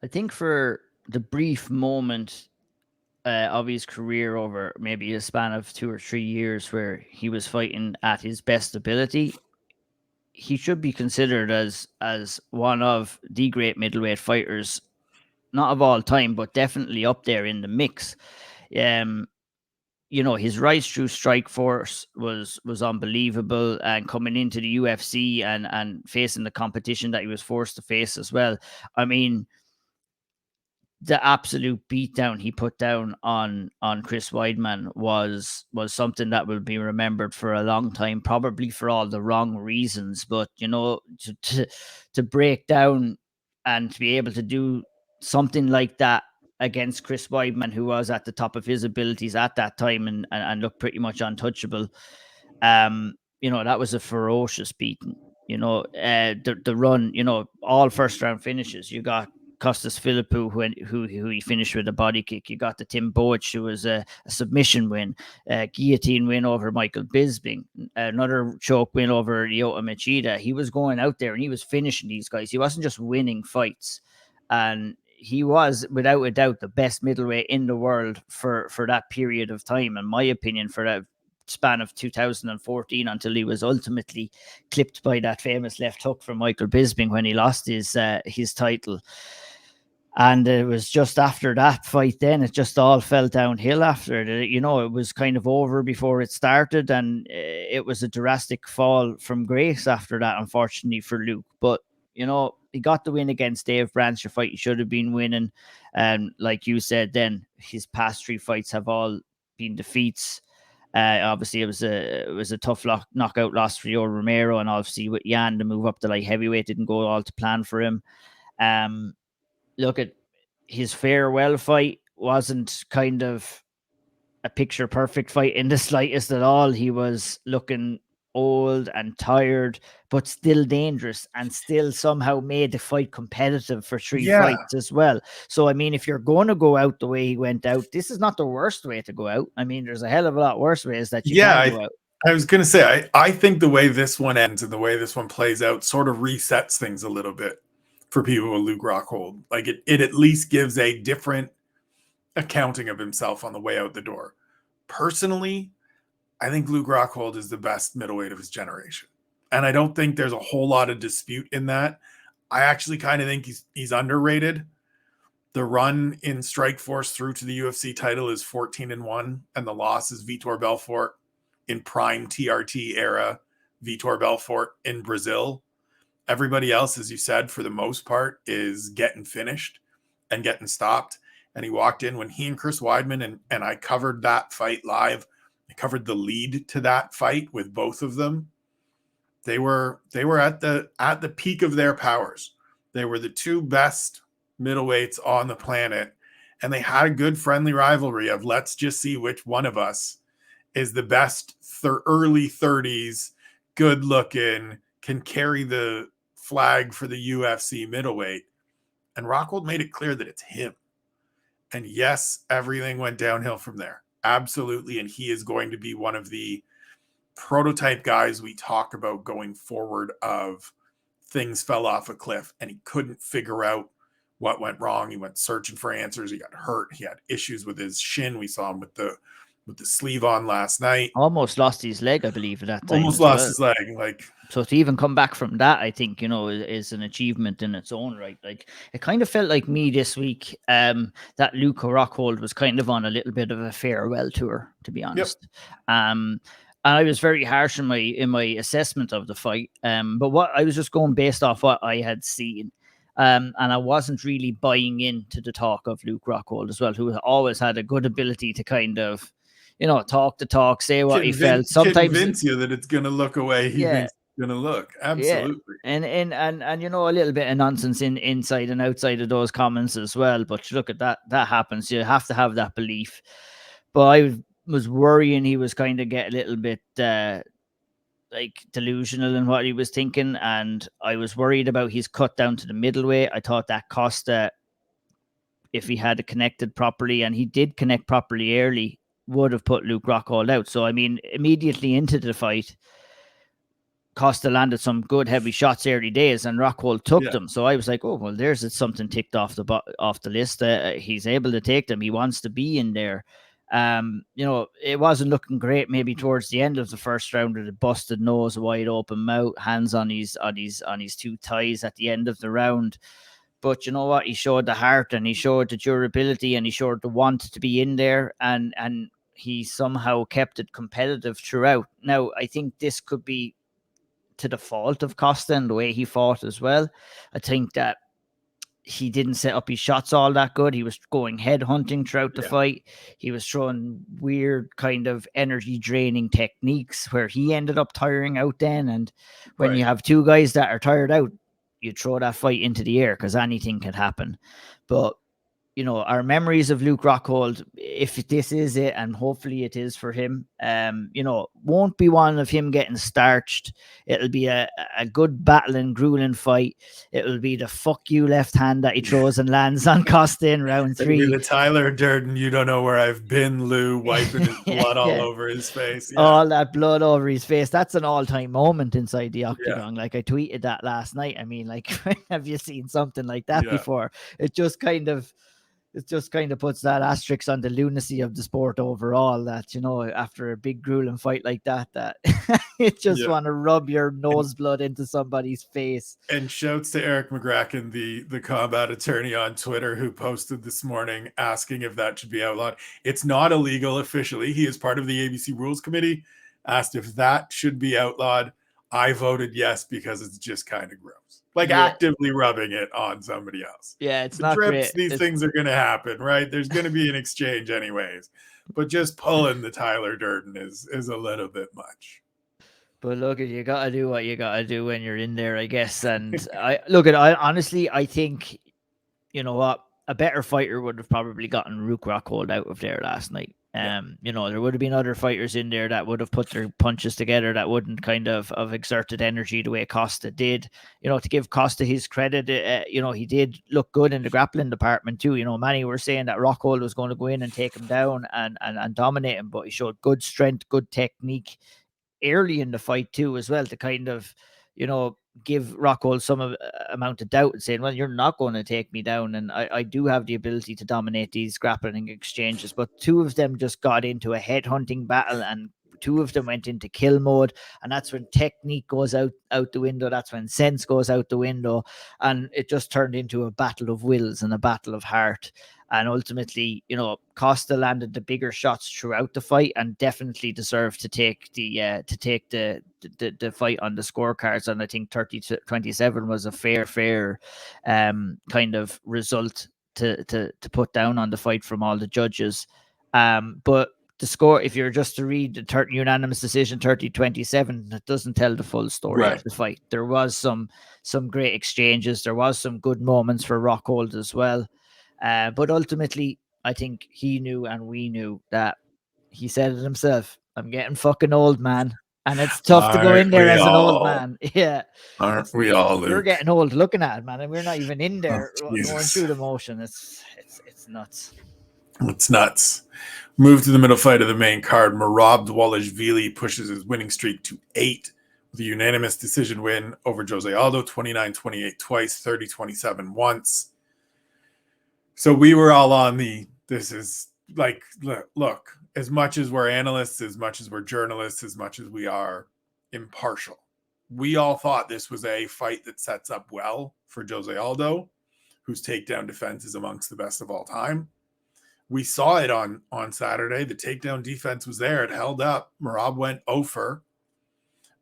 Speaker 3: I think for the brief moment of his career over maybe a span of 2 or 3 years where he was fighting at his best ability, he should be considered as one of the great middleweight fighters, not of all time, but definitely up there in the mix. His rise through strike force was unbelievable, and coming into the UFC and facing the competition that he was forced to face as well. I mean, the absolute beatdown he put down on Chris Weidman was something that will be remembered for a long time, probably for all the wrong reasons. But to break down and to be able to do something like that against Chris Weidman, who was at the top of his abilities at that time and looked pretty much untouchable, that was a ferocious beating. The run, all first round finishes. You got Costas Philippou, who he finished with a body kick. You got the Tim Boach, who was a submission win, guillotine win over Michael Bisping, another choke win over Ryota Machida. He was going out there and he was finishing these guys. He wasn't just winning fights. And he was, without a doubt, the best middleweight in the world for that period of time, in my opinion, for that span of 2014 until he was ultimately clipped by that famous left hook from Michael Bisping when he lost his title. And it was just after that fight, then it just all fell downhill after it. It was kind of over before it started, and it was a drastic fall from grace after that, unfortunately for Luke. But he got the win against Dave Branch, a fight he should have been winning. And like you said, then his past 3 fights have all been defeats. Obviously, it was a tough knockout loss for Yoel Romero, and obviously with Yan, the move up to light heavyweight didn't go all to plan for him. Look at his farewell fight, wasn't kind of a picture perfect fight in the slightest at all. He was looking old and tired, but still dangerous and still somehow made the fight competitive for 3 fights as well. So, I mean, if you're going to go out the way he went out, this is not the worst way to go out. I mean, there's a hell of a lot worse ways that you can go out.
Speaker 1: I was going to say, I think the way this one ends and the way this one plays out sort of resets things a little bit for people with Luke Rockhold. Like it at least gives a different accounting of himself on the way out the door. Personally, I think Luke Rockhold is the best middleweight of his generation. And I don't think there's a whole lot of dispute in that. I actually kind of think he's underrated. The run in Strikeforce through to the UFC title is 14-1, and the loss is Vitor Belfort in prime TRT era, Vitor Belfort in Brazil. Everybody else, as you said, for the most part, is getting finished and getting stopped. And he walked in when he and Chris Weidman, and I covered that fight live. I covered the lead to that fight with both of them. They were at the peak of their powers. They were the two best middleweights on the planet, and they had a good friendly rivalry of let's just see which one of us is the best early 30s, good looking, can carry the flag for the UFC middleweight. And Rockhold made it clear that it's him. And yes, everything went downhill from there. Absolutely. And he is going to be one of the prototype guys we talk about going forward of things fell off a cliff and he couldn't figure out what went wrong. He went searching for answers. He got hurt. He had issues with his shin. We saw him with the sleeve on last night.
Speaker 3: Almost lost his leg, I believe, at that time.
Speaker 1: Almost lost his leg.
Speaker 3: So to even come back from that, I think, is an achievement in its own right. Like, it kind of felt like me this week, that Luke Rockhold was kind of on a little bit of a farewell tour, to be honest. Yep. And I was very harsh in my assessment of the fight. But what I was just going based off what I had seen. And I wasn't really buying into the talk of Luke Rockhold as well, who always had a good ability to kind of, talk the talk, say what he felt. Sometimes
Speaker 1: convince you that it's going to look away he thinks it's going to look. Absolutely.
Speaker 3: Yeah. And a little bit of nonsense inside and outside of those comments as well. But look at that happens. You have to have that belief. But I was worrying he was kind of get a little bit delusional in what he was thinking, and I was worried about his cut down to the middleweight. I thought that Costa, if he had connected properly, and he did connect properly early, would have put Luke Rockhold out. So, I mean, immediately into the fight, Costa landed some good heavy shots early days, and Rockhold took them. So I was like, oh, well, there's something ticked off the list. He's able to take them. He wants to be in there. It wasn't looking great maybe towards the end of the first round with a busted nose, a wide open mouth, hands on his two thighs at the end of the round. But you know what? He showed the heart, and he showed the durability, and he showed the want to be in there, and he somehow kept it competitive throughout. Now, I think this could be to the fault of Costa and the way he fought as well. I think that he didn't set up his shots all that good. He was going head hunting throughout the fight. He was throwing weird kind of energy draining techniques where he ended up tiring out then. And when you have two guys that are tired out, you throw that fight into the air because anything can happen. But our memories of Luke Rockhold, if this is it, and hopefully it is for him, won't be one of him getting starched. It'll be a good battling, grueling fight. It'll be the fuck you left hand that he throws and lands on Costa in round 3.
Speaker 1: It'll be the Tyler Durden, you don't know where I've been, Lou, wiping his blood all over his face. Yeah.
Speaker 3: All that blood over his face. That's an all-time moment inside the octagon. Like, I tweeted that last night. I mean, like, have you seen something like that before? It just kind of puts that asterisk on the lunacy of the sport overall, that, after a big grueling fight like that you just want to rub your nose blood into somebody's face.
Speaker 1: And shouts to Eric McGracken, the combat attorney on Twitter, who posted this morning asking if that should be outlawed. It's not illegal officially. He is part of the ABC Rules Committee. Asked if that should be outlawed. I voted yes, because it's just kind of gross. Actively rubbing it on somebody else.
Speaker 3: Yeah, it's not great.
Speaker 1: These things are going to happen, right? There's going to be an exchange anyways. But just pulling the Tyler Durden is a little bit much.
Speaker 3: But look, you got to do what you got to do when you're in there, I guess. And I honestly, I think, you know what? A better fighter would have probably gotten Luke Rockhold out of there last night. There would have been other fighters in there that would have put their punches together that wouldn't kind of exerted energy the way Costa did. To give Costa his credit, he did look good in the grappling department too. Many were saying that Rockhold was going to go in and take him down and dominate him, but he showed good strength, good technique early in the fight too, as well, to kind of, give Rockhold some amount of doubt and saying, well, you're not going to take me down. And I do have the ability to dominate these grappling exchanges. But two of them just got into a headhunting battle, and two of them went into kill mode. And that's when technique goes out the window. That's when sense goes out the window. And it just turned into a battle of wills and a battle of heart. And ultimately, Costa landed the bigger shots throughout the fight and definitely deserved to take the fight on the scorecards. And I think 30-27 was a fair kind of result to put down on the fight from all the judges. But the score, if you're just to read the unanimous decision 30-27, it doesn't tell the full story of the fight. There was some great exchanges. There was some good moments for Rockhold as well. But ultimately, I think he knew and we knew that he said it himself. I'm getting fucking old, man. And it's tough to go in there as an old man. Yeah.
Speaker 1: Aren't we all, Luke?
Speaker 3: You're getting old looking at it, man. And we're not even in there going through the motion. It's nuts.
Speaker 1: It's nuts. Move to the middle fight of the main card. Merab Dvalishvili pushes his winning streak to 8 with a unanimous decision win over Jose Aldo, 29-28 twice, 30-27 once. So we were all on this is like, look, as much as we're analysts, as much as we're journalists, as much as we are impartial, we all thought this was a fight that sets up well for Jose Aldo, whose takedown defense is amongst the best of all time. We saw it on Saturday. The takedown defense was there. It held up. Merab went over.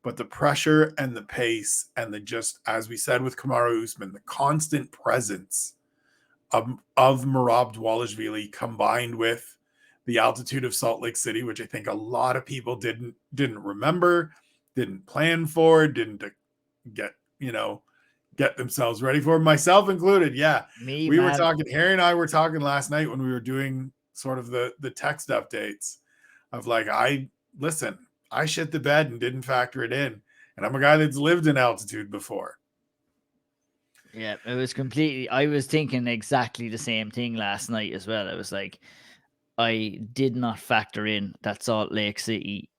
Speaker 1: But the pressure and the pace and just, as we said with Kamaru Usman, the constant presence of Merab Dvalishvili combined with the altitude of Salt Lake City, which I think a lot of people didn't remember, didn't plan for, didn't get themselves ready for, myself included. Yeah. Were talking, Harry and I were talking last night when we were doing sort of the text updates of like, I shit the bed and didn't factor it in. And I'm a guy that's lived in altitude before.
Speaker 3: Yeah, it was completely, I was thinking exactly the same thing last night as well. I was like, I did not factor in that Salt Lake City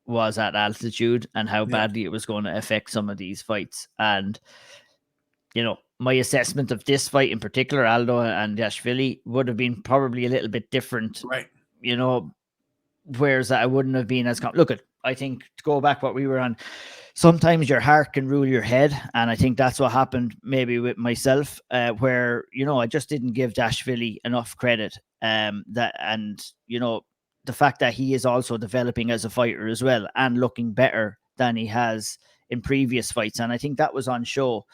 Speaker 3: was at altitude and how badly it was going to affect some of these fights. And, my assessment of this fight in particular, Aldo and Dvalishvili, would have been probably a little bit different.
Speaker 1: Right.
Speaker 3: Whereas I wouldn't have been as... I think, to go back what we were on, sometimes your heart can rule your head. And I think that's what happened maybe with myself, where, I just didn't give Dvalishvili enough credit. The fact that he is also developing as a fighter as well and looking better than he has in previous fights. And I think that was on show,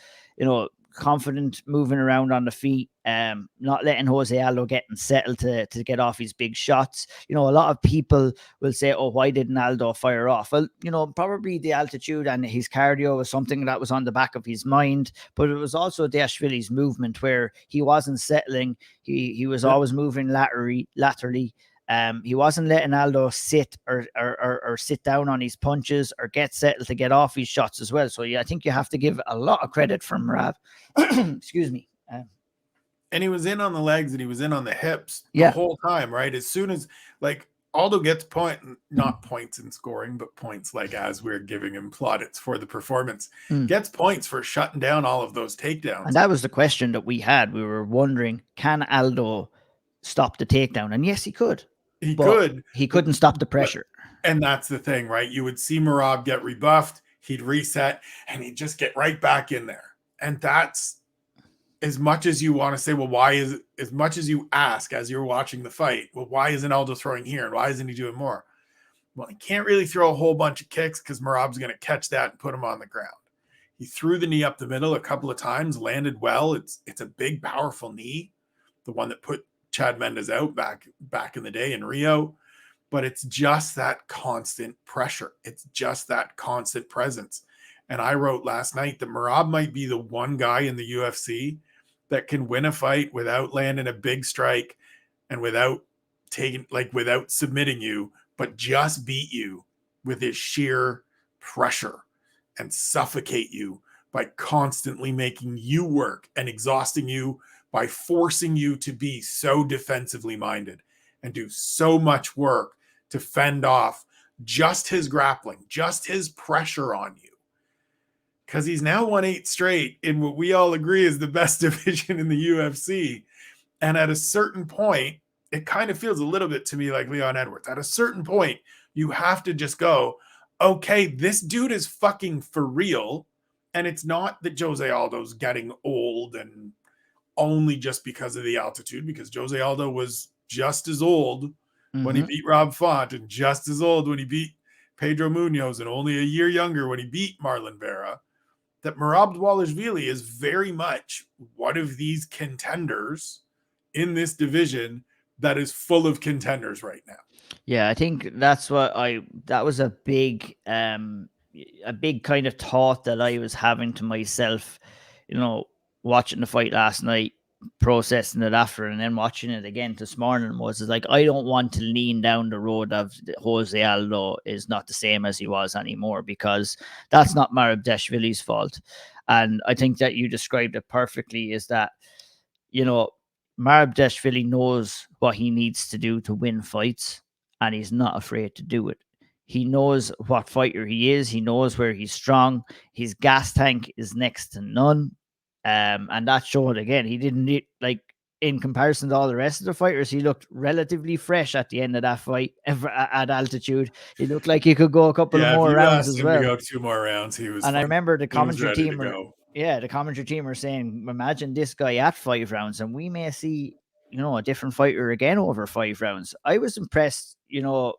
Speaker 3: confident, moving around on the feet, not letting Jose Aldo get settled to get off his big shots. A lot of people will say, oh, why didn't Aldo fire off? Well, probably the altitude and his cardio was something that was on the back of his mind, but it was also Dvalishvili's movement where he wasn't settling. He was always moving laterally. He wasn't letting Aldo sit or sit down on his punches or get settled to get off his shots as well. So I think you have to give a lot of credit from Merab. Excuse me.
Speaker 1: And he was in on the legs and he was in on the hips the whole time, right? As soon as Aldo gets not points in scoring, but points as we're giving him plaudits for the performance, gets points for shutting down all of those takedowns.
Speaker 3: And that was the question that we had. We were wondering, can Aldo stop the takedown? And yes, he could. He couldn't stop the pressure.
Speaker 1: And that's the thing, right? You would see Merab get rebuffed, he'd reset, and he'd just get right back in there. And that's, as much as you want to say, well, as much as you ask as you're watching the fight, well, why isn't Aldo throwing here? And why isn't he doing more? Well, he can't really throw a whole bunch of kicks because Merab's going to catch that and put him on the ground. He threw the knee up the middle a couple of times, landed well. It's a big, powerful knee, the one that put Chad Mendes out back in the day in Rio, but it's just that constant pressure. It's just that constant presence. And I wrote last night that Merab might be the one guy in the UFC that can win a fight without landing a big strike and without taking, like, without submitting you, but just beat you with his sheer pressure and suffocate you by constantly making you work and exhausting you by forcing you to be so defensively minded and do so much work to fend off just his grappling, just his pressure on you. Because he's now won 8 straight in what we all agree is the best division in the UFC. And at a certain point, it kind of feels a little bit to me like Leon Edwards. At a certain point, you have to just go, okay, this dude is fucking for real. And it's not that Jose Aldo's getting old and only just because of the altitude, because Jose Aldo was just as old when he beat Rob Font and just as old when he beat Pedro Munoz and only a year younger when he beat Marlon Vera. That Merab Dvalishvili is very much one of these contenders in this division that is full of contenders right now.
Speaker 3: Yeah, I think that's what that was a big kind of thought that I was having to myself, watching the fight last night, processing it after, and then watching it again this morning was like, I don't want to lean down the road of Jose Aldo is not the same as he was anymore, because that's not Merab Dvalishvili's fault. And I think that you described it perfectly, is that, Merab Dvalishvili knows what he needs to do to win fights, and he's not afraid to do it. He knows what fighter he is. He knows where he's strong. His gas tank is next to none. And that showed again. He didn't in comparison to all the rest of the fighters, he looked relatively fresh at the end of that fight at altitude. He looked like he could go a couple of more rounds as well.
Speaker 1: To go 2 more rounds, he was.
Speaker 3: And I remember the commentary team
Speaker 1: the
Speaker 3: commentary team were saying, imagine this guy at 5 rounds, and we may see, a different fighter again over 5 rounds. I was impressed, Merab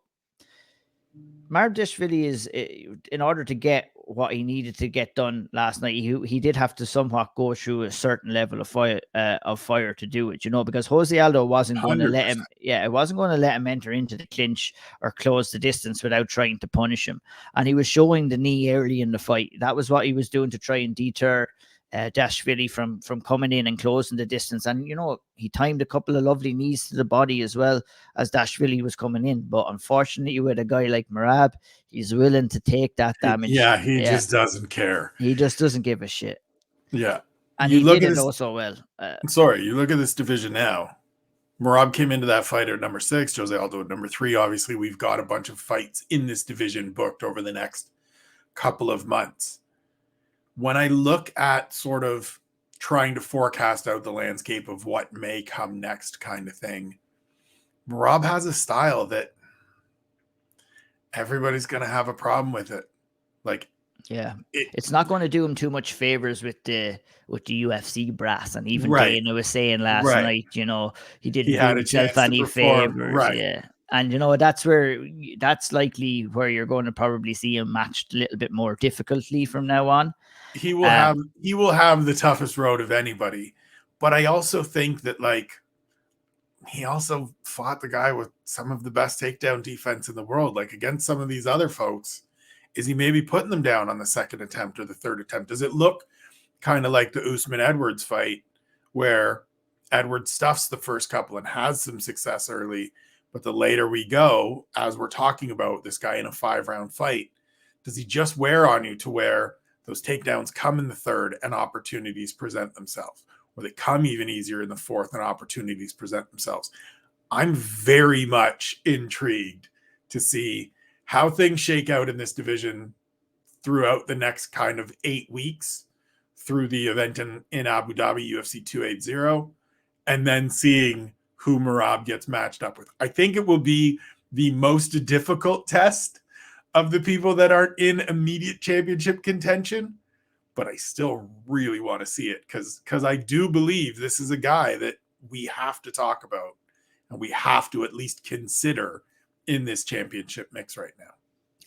Speaker 3: Dvalishvili is, in order to get what he needed to get done last night, he did have to somewhat go through a certain level of fire to do it, because Jose Aldo wasn't going to let him, it wasn't going to let him enter into the clinch or close the distance without trying to punish him. And he was showing the knee early in the fight. That was what he was doing to try and deter Dvalishvili from coming in and closing the distance. And he timed a couple of lovely knees to the body as well as Dvalishvili was coming in. But unfortunately, with a guy like Merab, he's willing to take that damage.
Speaker 1: He just doesn't care.
Speaker 3: He just doesn't give a shit.
Speaker 1: Yeah.
Speaker 3: And he did it so well.
Speaker 1: You look at this division now. Merab came into that fight at number 6, Jose Aldo at number 3. Obviously, we've got a bunch of fights in this division booked over the next couple of months. When I look at sort of trying to forecast out the landscape of what may come next kind of thing, Merab has a style that everybody's going to have a problem with it. It's
Speaker 3: not going to do him too much favors with the UFC brass. And even Dana was saying last night, he didn't do himself any favors. Yeah. And that's likely where you're going to probably see him matched a little bit more difficultly from now on.
Speaker 1: He will have the toughest road of anybody. But I also think that he also fought the guy with some of the best takedown defense in the world. Against some of these other folks, is he maybe putting them down on the second attempt or the third attempt? Does it look kind of like the Usman Edwards fight where Edwards stuffs the first couple and has some success early, but the later we go, as we're talking about this guy in a 5-round fight, does he just wear on you to where those takedowns come in the third and opportunities present themselves, or they come even easier in the fourth and opportunities present themselves? I'm very much intrigued to see how things shake out in this division throughout the next kind of 8 weeks through the event in Abu Dhabi, UFC 280, and then seeing who Merab gets matched up with. I think it will be the most difficult test of the people that aren't in immediate championship contention, but I still really want to see it because I do believe this is a guy that we have to talk about and we have to at least consider in this championship mix right now.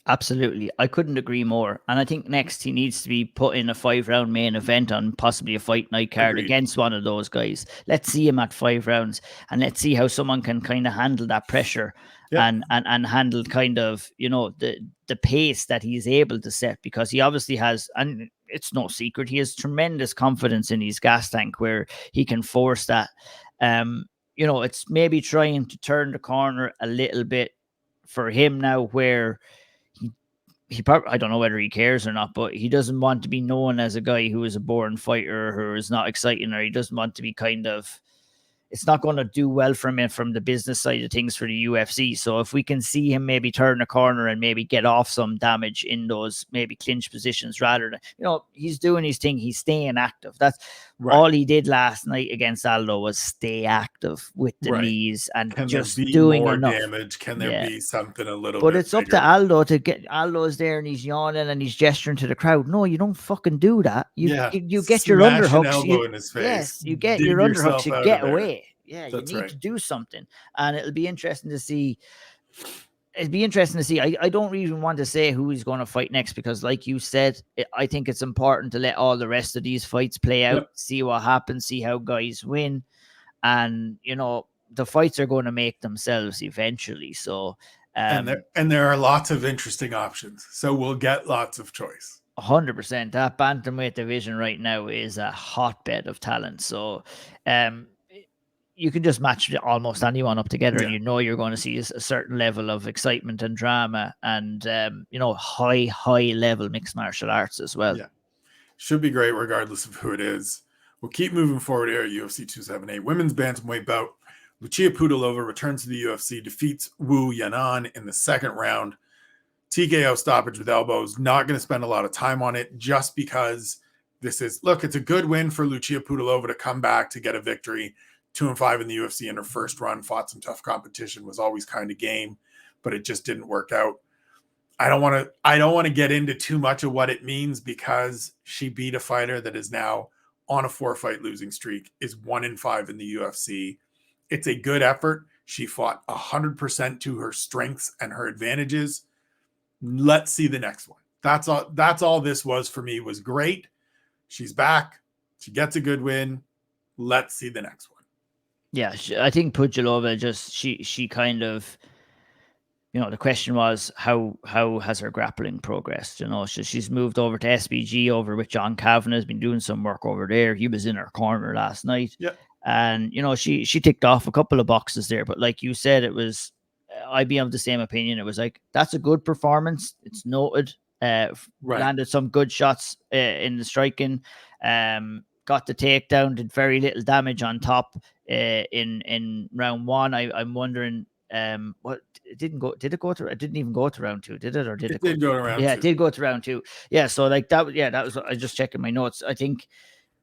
Speaker 3: Absolutely. I couldn't agree more. And I think next he needs to be put in a 5-round main event on possibly a fight night card against one of those guys. Let's see him at 5 rounds and let's see how someone can kind of handle that pressure and handle kind of, the pace that he's able to set, because he obviously has, and it's no secret, he has tremendous confidence in his gas tank where he can force that. you know, it's maybe trying to turn the corner a little bit for him now, where he probably, I don't know whether he cares or not, but he doesn't want to be known as a guy who is a boring fighter, who is not exciting, or he doesn't want to be kind of, it's not going to do well for him from the business side of things for the UFC. So if we can see him maybe turn a corner and maybe get off some damage in those maybe clinch positions, rather than, you know, he's doing his thing, he's staying active. That's all he did last night against Aldo, was stay active with the knees and
Speaker 1: can
Speaker 3: just
Speaker 1: there be
Speaker 3: doing
Speaker 1: more
Speaker 3: enough
Speaker 1: damage. Can there be something a little
Speaker 3: but
Speaker 1: bit
Speaker 3: it's up
Speaker 1: bigger?
Speaker 3: to Aldo to get. Aldo's there and he's yawning and he's gesturing to the crowd. No, you don't fucking do that. You get your
Speaker 1: Smash an
Speaker 3: underhooks.
Speaker 1: elbow in his face.
Speaker 3: Yes, you get
Speaker 1: Dig
Speaker 3: your underhooks.
Speaker 1: yourself
Speaker 3: You
Speaker 1: out
Speaker 3: get
Speaker 1: of there.
Speaker 3: away. Yeah,
Speaker 1: That's
Speaker 3: you need to do something. And it'll be interesting to see. It'd be interesting to see. I don't even want to say who he's going to fight next, because like you said, I think it's important to let all the rest of these fights play out, see what happens, see how guys win. And, you know, the fights are going to make themselves eventually. So,
Speaker 1: and there are lots of interesting options. So we'll get lots of choice.
Speaker 3: 100%. That bantamweight division right now is a hotbed of talent. So, you can just match almost anyone up together, and you know you're going to see a certain level of excitement and drama, and you know, high level mixed martial arts as well.
Speaker 1: Yeah, should be great regardless of who it is. We'll keep moving forward here at UFC 278. Women's bantamweight bout. Lucie Pudilova returns to the UFC, defeats Wu Yanan in the second round. TKO stoppage with elbows. Not going to spend a lot of time on it, just because this is, look, it's a good win for Lucie Pudilova to come back to get a victory. 2-5 in the UFC in her first run, fought some tough competition, was always kind of game, but it just didn't work out. I don't want to get into too much of what it means, because she beat a fighter that is now on a 4-fight losing streak, is 1-5 in the UFC. It's a good effort. She fought 100% to her strengths and her advantages. Let's see the next one. That's all this was for me. Was great. She's back. She gets a good win. Let's see the next one.
Speaker 3: Yeah, I think Pudilova just, she kind of, you know, the question was how has her grappling progressed? You know, she's moved over to SBG over with John Kavanagh, has been doing some work over there. He was in her corner last night.
Speaker 1: Yeah.
Speaker 3: And, you know, she ticked off a couple of boxes there. But like you said, it was, I'd be of the same opinion. It was like, that's a good performance. It's noted. Landed some good shots in the striking. Got the takedown, did very little damage on top in round one. I'm wondering what it didn't go. Did it go to? It didn't even go to round two, did it? Or did it?
Speaker 1: Did go to round two.
Speaker 3: Yeah, it did go to round two. Yeah, so like that. Yeah, that was. I just checking my notes. I think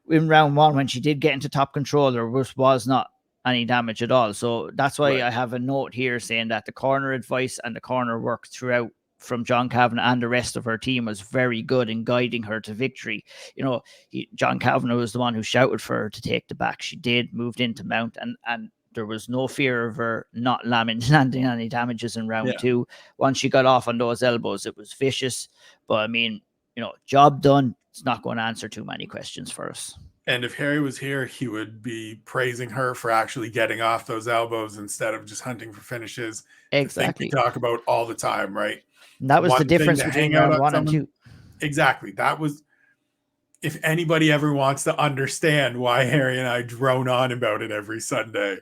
Speaker 3: in round one, when she did get into top control, there was not any damage at all. So that's why I have a note here saying that the corner advice and the corner work throughout from John Kavanagh and the rest of her team was very good in guiding her to victory. You know, John Kavanagh was the one who shouted for her to take the back. She did, moved into mount, and there was no fear of her not landing any damages in round two. Once she got off on those elbows, it was vicious. But I mean, you know, job done. It's not going to answer too many questions for us.
Speaker 1: And if Harry was here, he would be praising her for actually getting off those elbows instead of just hunting for finishes.
Speaker 3: Exactly.
Speaker 1: We talk about all the time, right?
Speaker 3: And that was the difference between round one and two.
Speaker 1: Exactly. That was, if anybody ever wants to understand why Harry and I drone on about it every Sunday,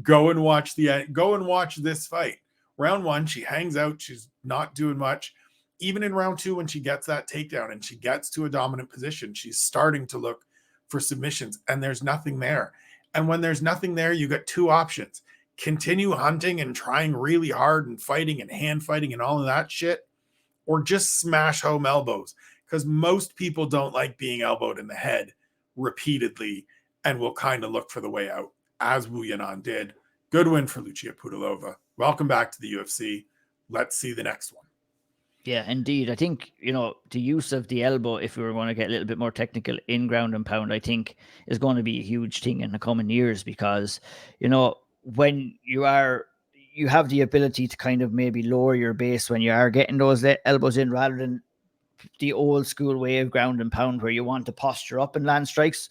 Speaker 1: go and watch this fight. Round one, she hangs out. She's not doing much. Even in round two, when she gets that takedown and she gets to a dominant position, she's starting to look for submissions, and there's nothing there. And when there's nothing there, you got two options. Continue hunting and trying really hard and fighting and hand fighting and all of that shit, or just smash home elbows, because most people don't like being elbowed in the head repeatedly and will kind of look for the way out, as Wu Yanan did. Good win for Lucie Pudilova. Welcome back to the UFC. Let's see the next one.
Speaker 3: Yeah, indeed. I think, you know, the use of the elbow, if we were going to get a little bit more technical in ground and pound, I think is going to be a huge thing in the coming years, because, you know, when you have the ability to kind of maybe lower your base when you are getting those elbows in, rather than the old school way of ground and pound where you want to posture up and land strikes.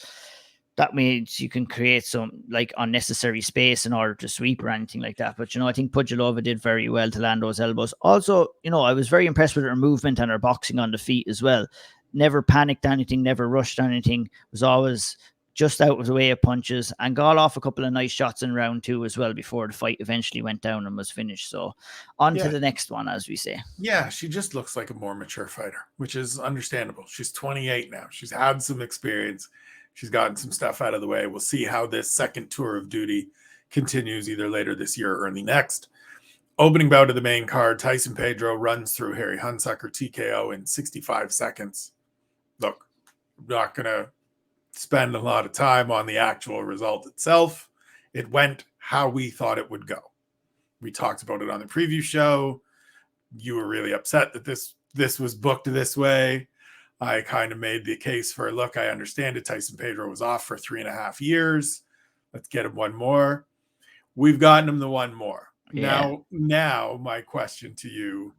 Speaker 3: That means you can create some like unnecessary space in order to sweep or anything like that. But, you know, I think Pudilova did very well to land those elbows. Also, you know, I was very impressed with her movement and her boxing on the feet as well. Never panicked anything, never rushed anything, was always just out of the way of punches, and got off a couple of nice shots in round 2 as well before the fight eventually went down and was finished. So on to the next one, as we say.
Speaker 1: Yeah, she just looks like a more mature fighter, which is understandable. She's 28 now. She's had some experience. She's gotten some stuff out of the way. We'll see how this second tour of duty continues either later this year or early next. Opening bout of the main card, Tyson Pedro runs through Harry Hunsucker TKO in 65 seconds. Look, I'm not going to spend a lot of time on the actual result itself. It went how we thought it would go. We talked about it on the preview show. You were really upset that this was booked this way. I kind of made the case for, look, I understand it. Tyson Pedro was off for 3.5 years. Let's get him one more. We've gotten him the one more.
Speaker 3: Yeah.
Speaker 1: Now my question to you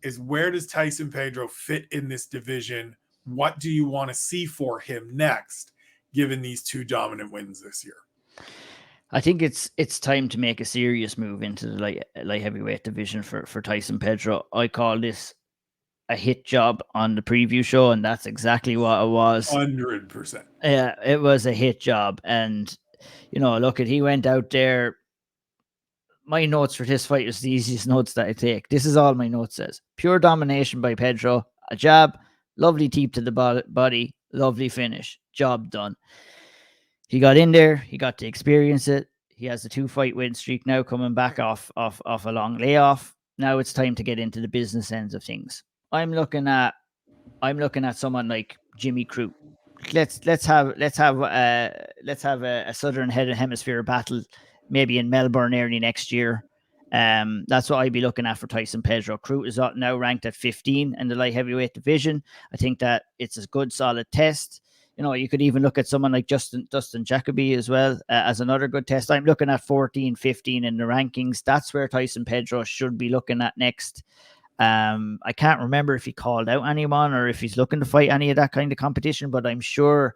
Speaker 1: is, where does Tyson Pedro fit in this division? What do you want to see for him next, given these 2 dominant wins this year?
Speaker 3: I think it's time to make a serious move into the light heavyweight division for Tyson Pedro. I call this a hit job on the preview show, and that's exactly what it was.
Speaker 1: 100%.
Speaker 3: Yeah, it was a hit job. And, look, he went out there. My notes for this fight was the easiest notes that I take. This is all my notes says. Pure domination by Pedro. A jab, lovely teep to the body, lovely finish. Job done. He got in there. He got to experience it. He has a 2-fight win streak now, coming back off a long layoff. Now it's time to get into the business ends of things. I'm looking at someone like Jimmy Crute. Let's have a southern hemisphere battle, maybe in Melbourne early next year. That's what I'd be looking at for Tyson Pedro. Crute is now ranked at 15 in the light heavyweight division. I think that it's a good, solid test. You could even look at someone like Dustin Jacoby as well as another good test. I'm looking at 14, 15 in the rankings. That's where Tyson Pedro should be looking at next. I can't remember if he called out anyone or if he's looking to fight any of that kind of competition, but I'm sure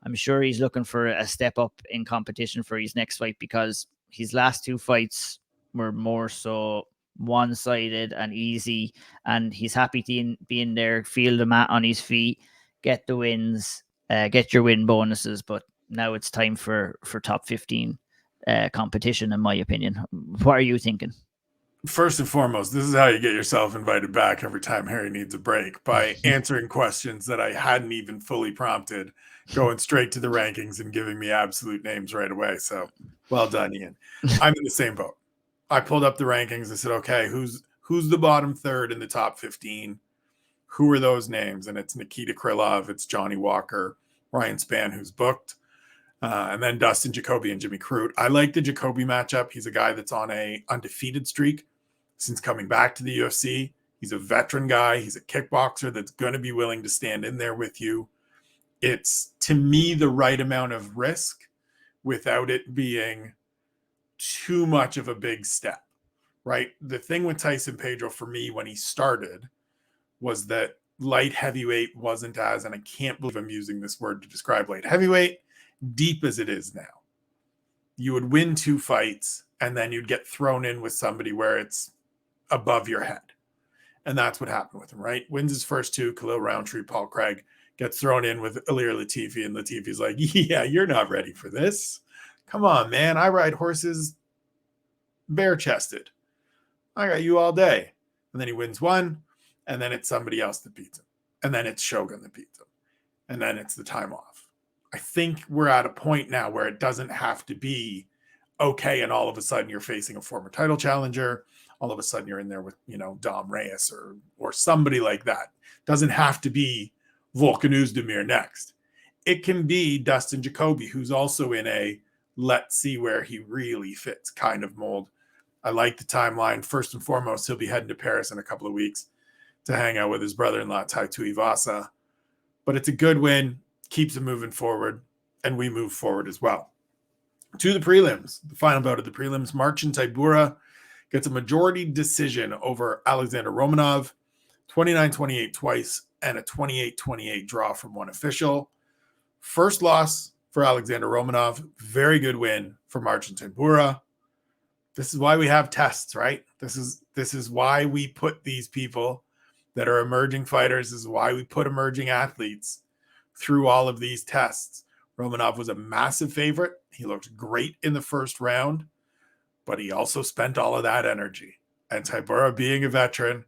Speaker 3: he's looking for a step up in competition for his next fight, because his last 2 fights were more so one-sided and easy, and he's happy to be in there, feel the mat on his feet, get the wins, get your win bonuses. But now it's time for top 15 competition, in my opinion. What are you thinking?
Speaker 1: First and foremost, this is how you get yourself invited back every time Harry needs a break, by answering questions that I hadn't even fully prompted, going straight to the rankings and giving me absolute names right away. So well done, Ian. I'm in the same boat. I pulled up the rankings. I said, okay, who's the bottom third in the top 15? Who are those names? And it's Nikita Krylov, it's Johnny Walker, Ryan Spann, who's booked, and then Dustin Jacoby and Jimmy Crute. I like the Jacoby matchup. He's a guy that's on a undefeated streak since coming back to the UFC. He's a veteran guy. He's a kickboxer that's going to be willing to stand in there with you. It's, to me, the right amount of risk without it being too much of a big step, right? The thing with Tyson Pedro for me when he started was that light heavyweight wasn't as, and I can't believe I'm using this word to describe light heavyweight, deep as it is now. You would win 2 fights and then you'd get thrown in with somebody where it's above your head. And that's what happened with him, right? Wins his first 2, Khalil Roundtree, Paul Craig, gets thrown in with Ilir Latifi, and Latifi's like, yeah, you're not ready for this. Come on, man. I ride horses bare-chested. I got you all day. And then he wins 1, and then it's somebody else that beats him. And then it's Shogun that beats him. And then it's the time off. I think we're at a point now where it doesn't have to be okay, and all of a sudden you're facing a former title challenger. All of a sudden you're in there with, Dom Reyes or somebody like that. Doesn't have to be Volkan Oezdemir next. It can be Dustin Jacoby, who's also in a let's see where he really fits kind of mold. I like the timeline. First and foremost, he'll be heading to Paris in a couple of weeks to hang out with his brother-in-law, Tai Tuivasa. But it's a good win, keeps him moving forward, and we move forward as well. To the prelims, the final bout of the prelims, Marcin Tybura gets a majority decision over Alexandr Romanov, 29-28 twice, and a 28-28 draw from one official. First loss for Alexandr Romanov, very good win for Marcin Tybura. This is why we have tests, right? This is why we put these people that are emerging fighters. This is why we put emerging athletes through all of these tests. Romanov was a massive favorite. He looked great in the first round, but he also spent all of that energy. And Tybura, being a veteran,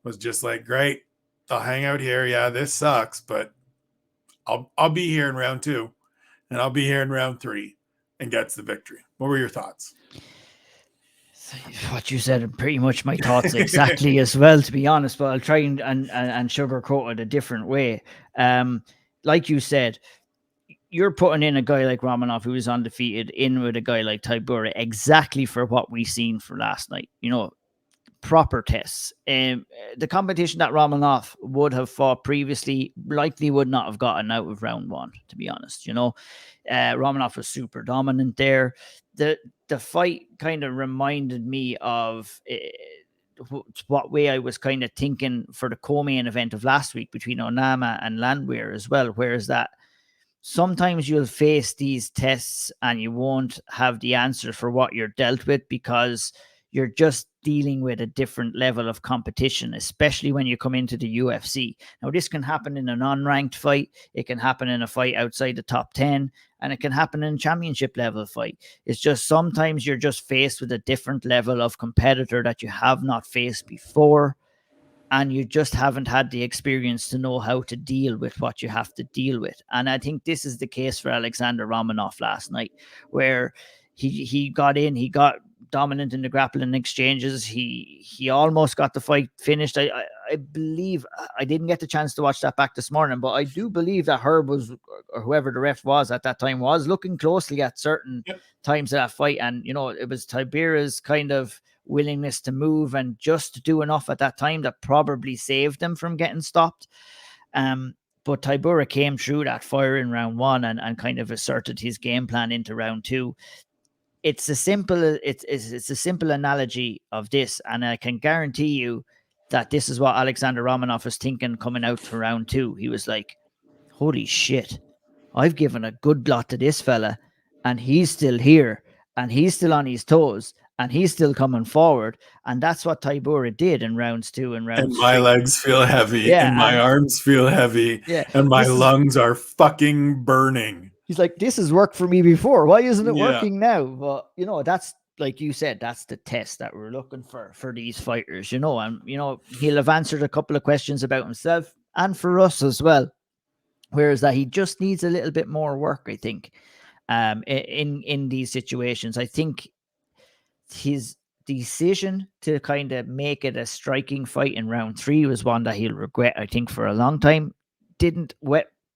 Speaker 1: was just like, great, I'll hang out here. Yeah, this sucks, but I'll be here in round 2, and I'll be here in round 3, and gets the victory. What were your thoughts?
Speaker 3: What you said are pretty much my thoughts exactly as well, to be honest, but I'll try and sugarcoat it a different way. Like you said, you're putting in a guy like Romanov, who is undefeated, in with a guy like Tybura exactly for what we seen for last night. Proper tests. The competition that Romanov would have fought previously likely would not have gotten out of round 1, to be honest. Romanov was super dominant there. The fight kind of reminded me of what way I was kind of thinking for the co-main event of last week between Onama and Landwehr as well, whereas that sometimes you'll face these tests and you won't have the answer for what you're dealt with because you're just dealing with a different level of competition, especially when you come into the UFC. Now, this can happen in an unranked fight. It can happen in a fight outside the top 10, and it can happen in a championship level fight. It's just sometimes you're just faced with a different level of competitor that you have not faced before, and you just haven't had the experience to know how to deal with what you have to deal with. And I think this is the case for Alexandr Romanov last night, where he got in, he got dominant in the grappling exchanges. He almost got the fight finished. I believe, I didn't get the chance to watch that back this morning, but I do believe that Herb was, or whoever the ref was at that time, was looking closely at certain times of that fight. And, it was Tybura's kind of willingness to move and just to do enough at that time that probably saved them from getting stopped. But Tybura came through that fire in round 1 and kind of asserted his game plan into round 2. It's a simple analogy of this, and I can guarantee you that this is what Alexandr Romanov was thinking coming out to round 2. He was like, holy shit, I've given a good lot to this fella, and he's still here, and he's still on his toes, and he's still coming forward. And that's what Tybura did in rounds 2 and rounds 3.
Speaker 1: And my legs feel heavy, and my arms feel heavy, and my lungs are fucking burning.
Speaker 3: He's like, this has worked for me before. Why isn't it working now? Well, that's, like you said, that's the test that we're looking for these fighters, and, he'll have answered a couple of questions about himself and for us as well. Whereas that he just needs a little bit more work, I think, in these situations. I think his decision to kind of make it a striking fight in round 3 was one that he'll regret, I think, for a long time.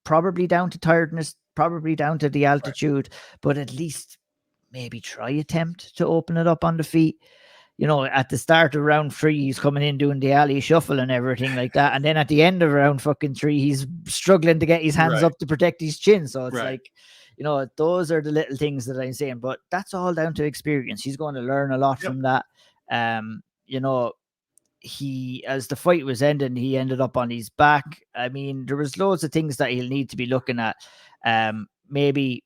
Speaker 3: Probably down to tiredness, probably down to the altitude, but at least maybe attempt to open it up on the feet. At the start of round 3, he's coming in doing the alley shuffle and everything like that. And then at the end of round fucking 3, he's struggling to get his hands up to protect his chin. So it's like, those are the little things that I'm saying, but that's all down to experience. He's going to learn a lot from that. As the fight was ending, he ended up on his back. I mean, there was loads of things that he'll need to be looking at. Maybe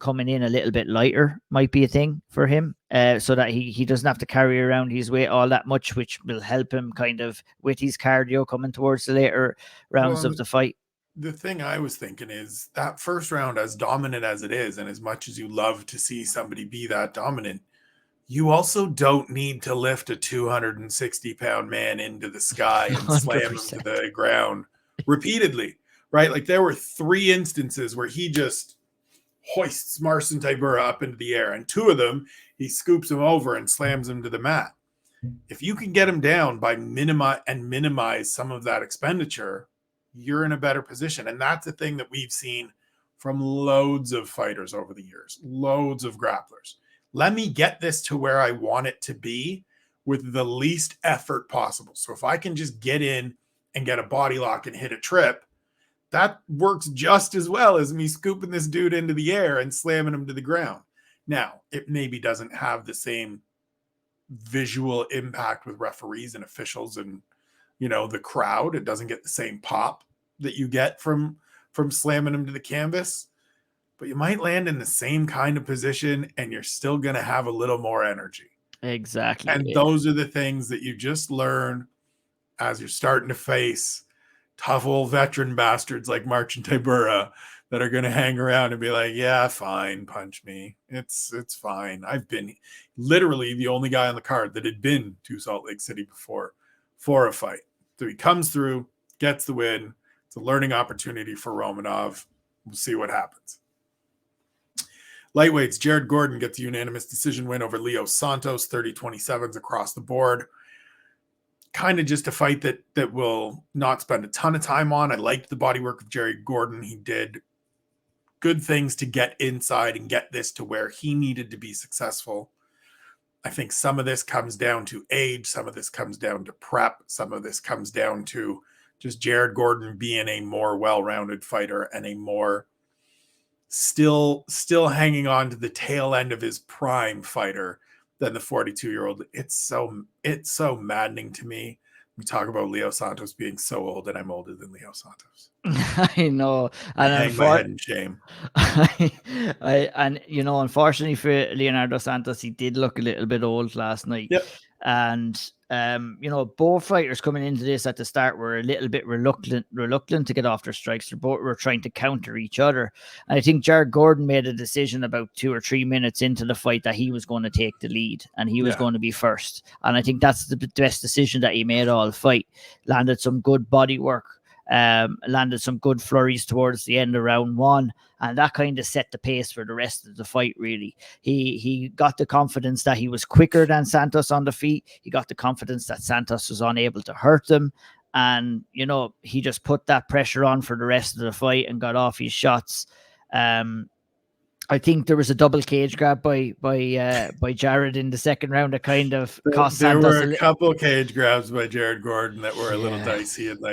Speaker 3: coming in a little bit lighter might be a thing for him, so that he doesn't have to carry around his weight all that much, which will help him kind of with his cardio coming towards the later rounds of the fight.
Speaker 1: The thing I was thinking is that first round, as dominant as it is, and as much as you love to see somebody be that dominant, you also don't need to lift a 260-pound man into the sky and
Speaker 3: 100%.
Speaker 1: Slam him to the ground repeatedly, right? Like there were 3 instances where he just hoists Marcin Tybura up into the air, and 2 of them, he scoops him over and slams him to the mat. If you can get him down by minimize some of that expenditure, you're in a better position. And that's the thing that we've seen from loads of fighters over the years, loads of grapplers. Let me get this to where I want it to be with the least effort possible. So if I can just get in and get a body lock and hit a trip, that works just as well as me scooping this dude into the air and slamming him to the ground. Now, it maybe doesn't have the same visual impact with referees and officials and, the crowd. It doesn't get the same pop that you get from slamming him to the canvas. But you might land in the same kind of position and you're still going to have a little more energy.
Speaker 3: Exactly.
Speaker 1: And those are the things that you just learn as you're starting to face tough old veteran bastards like Marcin Tybura, that are going to hang around and be like, yeah, fine, punch me. It's fine. I've been literally the only guy on the card that had been to Salt Lake City before for a fight. So he comes through, gets the win. It's a learning opportunity for Romanov. We'll see what happens. Lightweights, Jared Gordon gets a unanimous decision win over Leo Santos, 30-27s across the board. Kind of just a fight that will not spend a ton of time on. I liked the bodywork of Jared Gordon. He did good things to get inside and get this to where he needed to be successful. I think some of this comes down to age. Some of this comes down to prep. Some of this comes down to just Jared Gordon being a more well-rounded fighter and a more still hanging on to the tail end of his prime fighter than the 42-year-old. It's so maddening to me. We talk about Leo Santos being so old, and I'm older than Leo Santos.
Speaker 3: I know,
Speaker 1: and I hang my head in shame.
Speaker 3: And unfortunately for Leonardo Santos, he did look a little bit old last night.
Speaker 1: Yep.
Speaker 3: And both fighters coming into this at the start were a little bit reluctant to get off their strikes. They both were trying to counter each other. And I think Jared Gordon made a decision about 2 or 3 minutes into the fight that he was going to take the lead and he was going to be first. And I think that's the best decision that he made all fight. Landed some good body work. Landed some good flurries towards the end of round 1, and that kind of set the pace for the rest of the fight. Really, he got the confidence that he was quicker than Santos on the feet. He got the confidence that Santos was unable to hurt him, and he just put that pressure on for the rest of the fight and got off his shots. I think there was a double cage grab by Jared in the second round that kind of cost Santos.
Speaker 1: There were a couple cage grabs by Jared Gordon that were a little dicey, and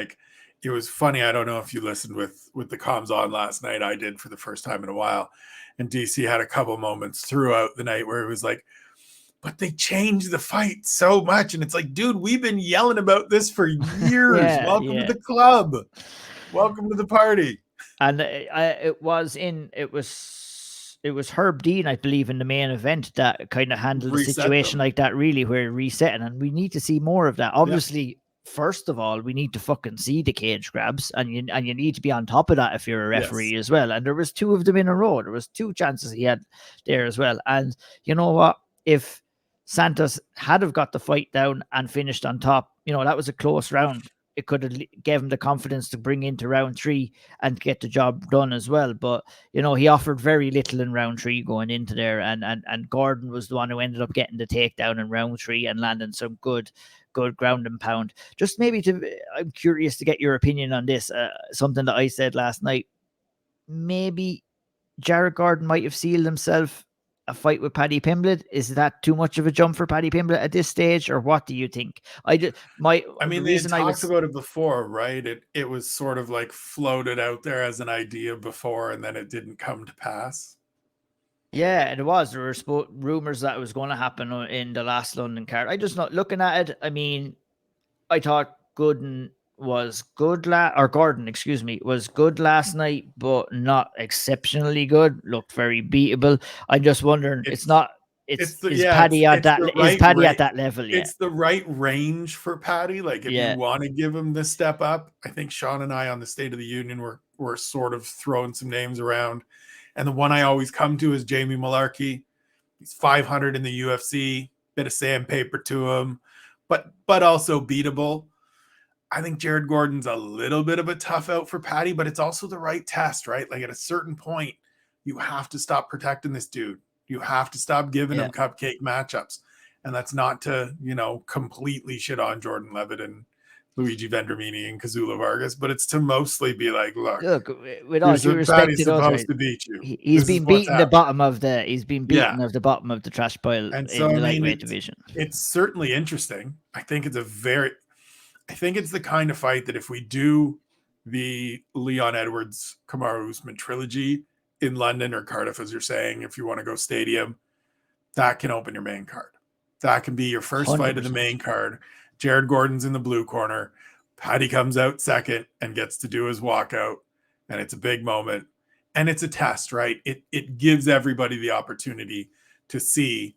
Speaker 1: it was funny. I don't know if you listened with the comms on last night. I did for the first time in a while. And DC had a couple moments throughout the night where it was like, but they changed the fight so much. And it's like, dude, we've been yelling about this for years. Welcome to the club. Welcome to the party.
Speaker 3: And it was Herb Dean, I believe, in the main event that kind of handled a situation like that, really, where resetting. And we need to see more of that. Obviously, first of all, we need to fucking see the cage grabs, and you need to be on top of that if you're a referee as well. And there was 2 of them in a row. There was 2 chances he had there as well. And you know what? If Santos had have got the fight down and finished on top, that was a close round. It could have gave him the confidence to bring into round 3 and get the job done as well. But, he offered very little in round 3 going into there. And Gordon was the one who ended up getting the takedown in round 3 and landing some good ground and pound. Just maybe I'm curious to get your opinion on this. Something that I said last night. Maybe Jared Gordon might have sealed himself a fight with Paddy Pimblett. Is that too much of a jump for Paddy Pimblett at this stage, or what do you think?
Speaker 1: They talked about it before, right? It was sort of like floated out there as an idea before, and then it didn't come to pass.
Speaker 3: Yeah, it was. There were rumors that it was going to happen in the last London card. I just not looking at it. I mean, I thought Gordon was good was good last night, but not exceptionally good. Looked very beatable. I'm just wondering, is Paddy at that level yet?
Speaker 1: It's the right range for Paddy. Like if you want to give him this step up, I think Sean and I on the State of the Union were sort of throwing some names around. And the one I always come to is Jamie Malarkey. He's 500 in the UFC, bit of sandpaper to him, but also beatable. I think Jared Gordon's a little bit of a tough out for Paddy, but it's also the right test, right? Like at a certain point, you have to stop protecting this dude. You have to stop giving him cupcake matchups. And that's not to, completely shit on Jordan Levitt and Luigi Vendramini and Kazula Vargas, but it's to mostly be like, look,
Speaker 3: with all due respect,
Speaker 1: he's supposed to beat you.
Speaker 3: He's been beaten the bottom of the bottom of the trash pile
Speaker 1: and so,
Speaker 3: in the lightweight division.
Speaker 1: It's certainly interesting. I think it's the kind of fight that if we do the Leon Edwards Kamaru Usman trilogy in London or Cardiff, as you're saying, if you want to go stadium, that can open your main card. That can be your first 100%. Fight of the main card. Jared Gordon's in the blue corner. Paddy comes out second and gets to do his walkout. And it's a big moment. And it's a test, right? It gives everybody the opportunity to see,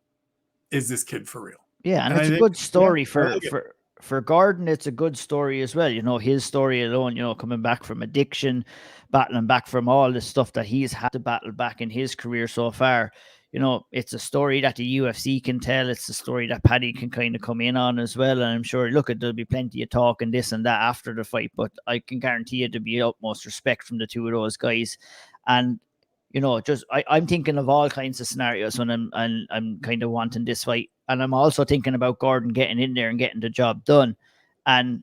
Speaker 1: is this kid for real?
Speaker 3: Yeah, and it's a good story for Gordon, it's a good story as well. His story alone, coming back from addiction, battling back from all the stuff that he's had to battle back in his career so far. It's a story that the UFC can tell. It's a story that Paddy can kind of come in on as well. And I'm sure, there'll be plenty of talk and this and that after the fight, but I can guarantee you there'll be utmost respect from the two of those guys. And I'm thinking of all kinds of scenarios when I'm kind of wanting this fight. And I'm also thinking about Gordon getting in there and getting the job done. And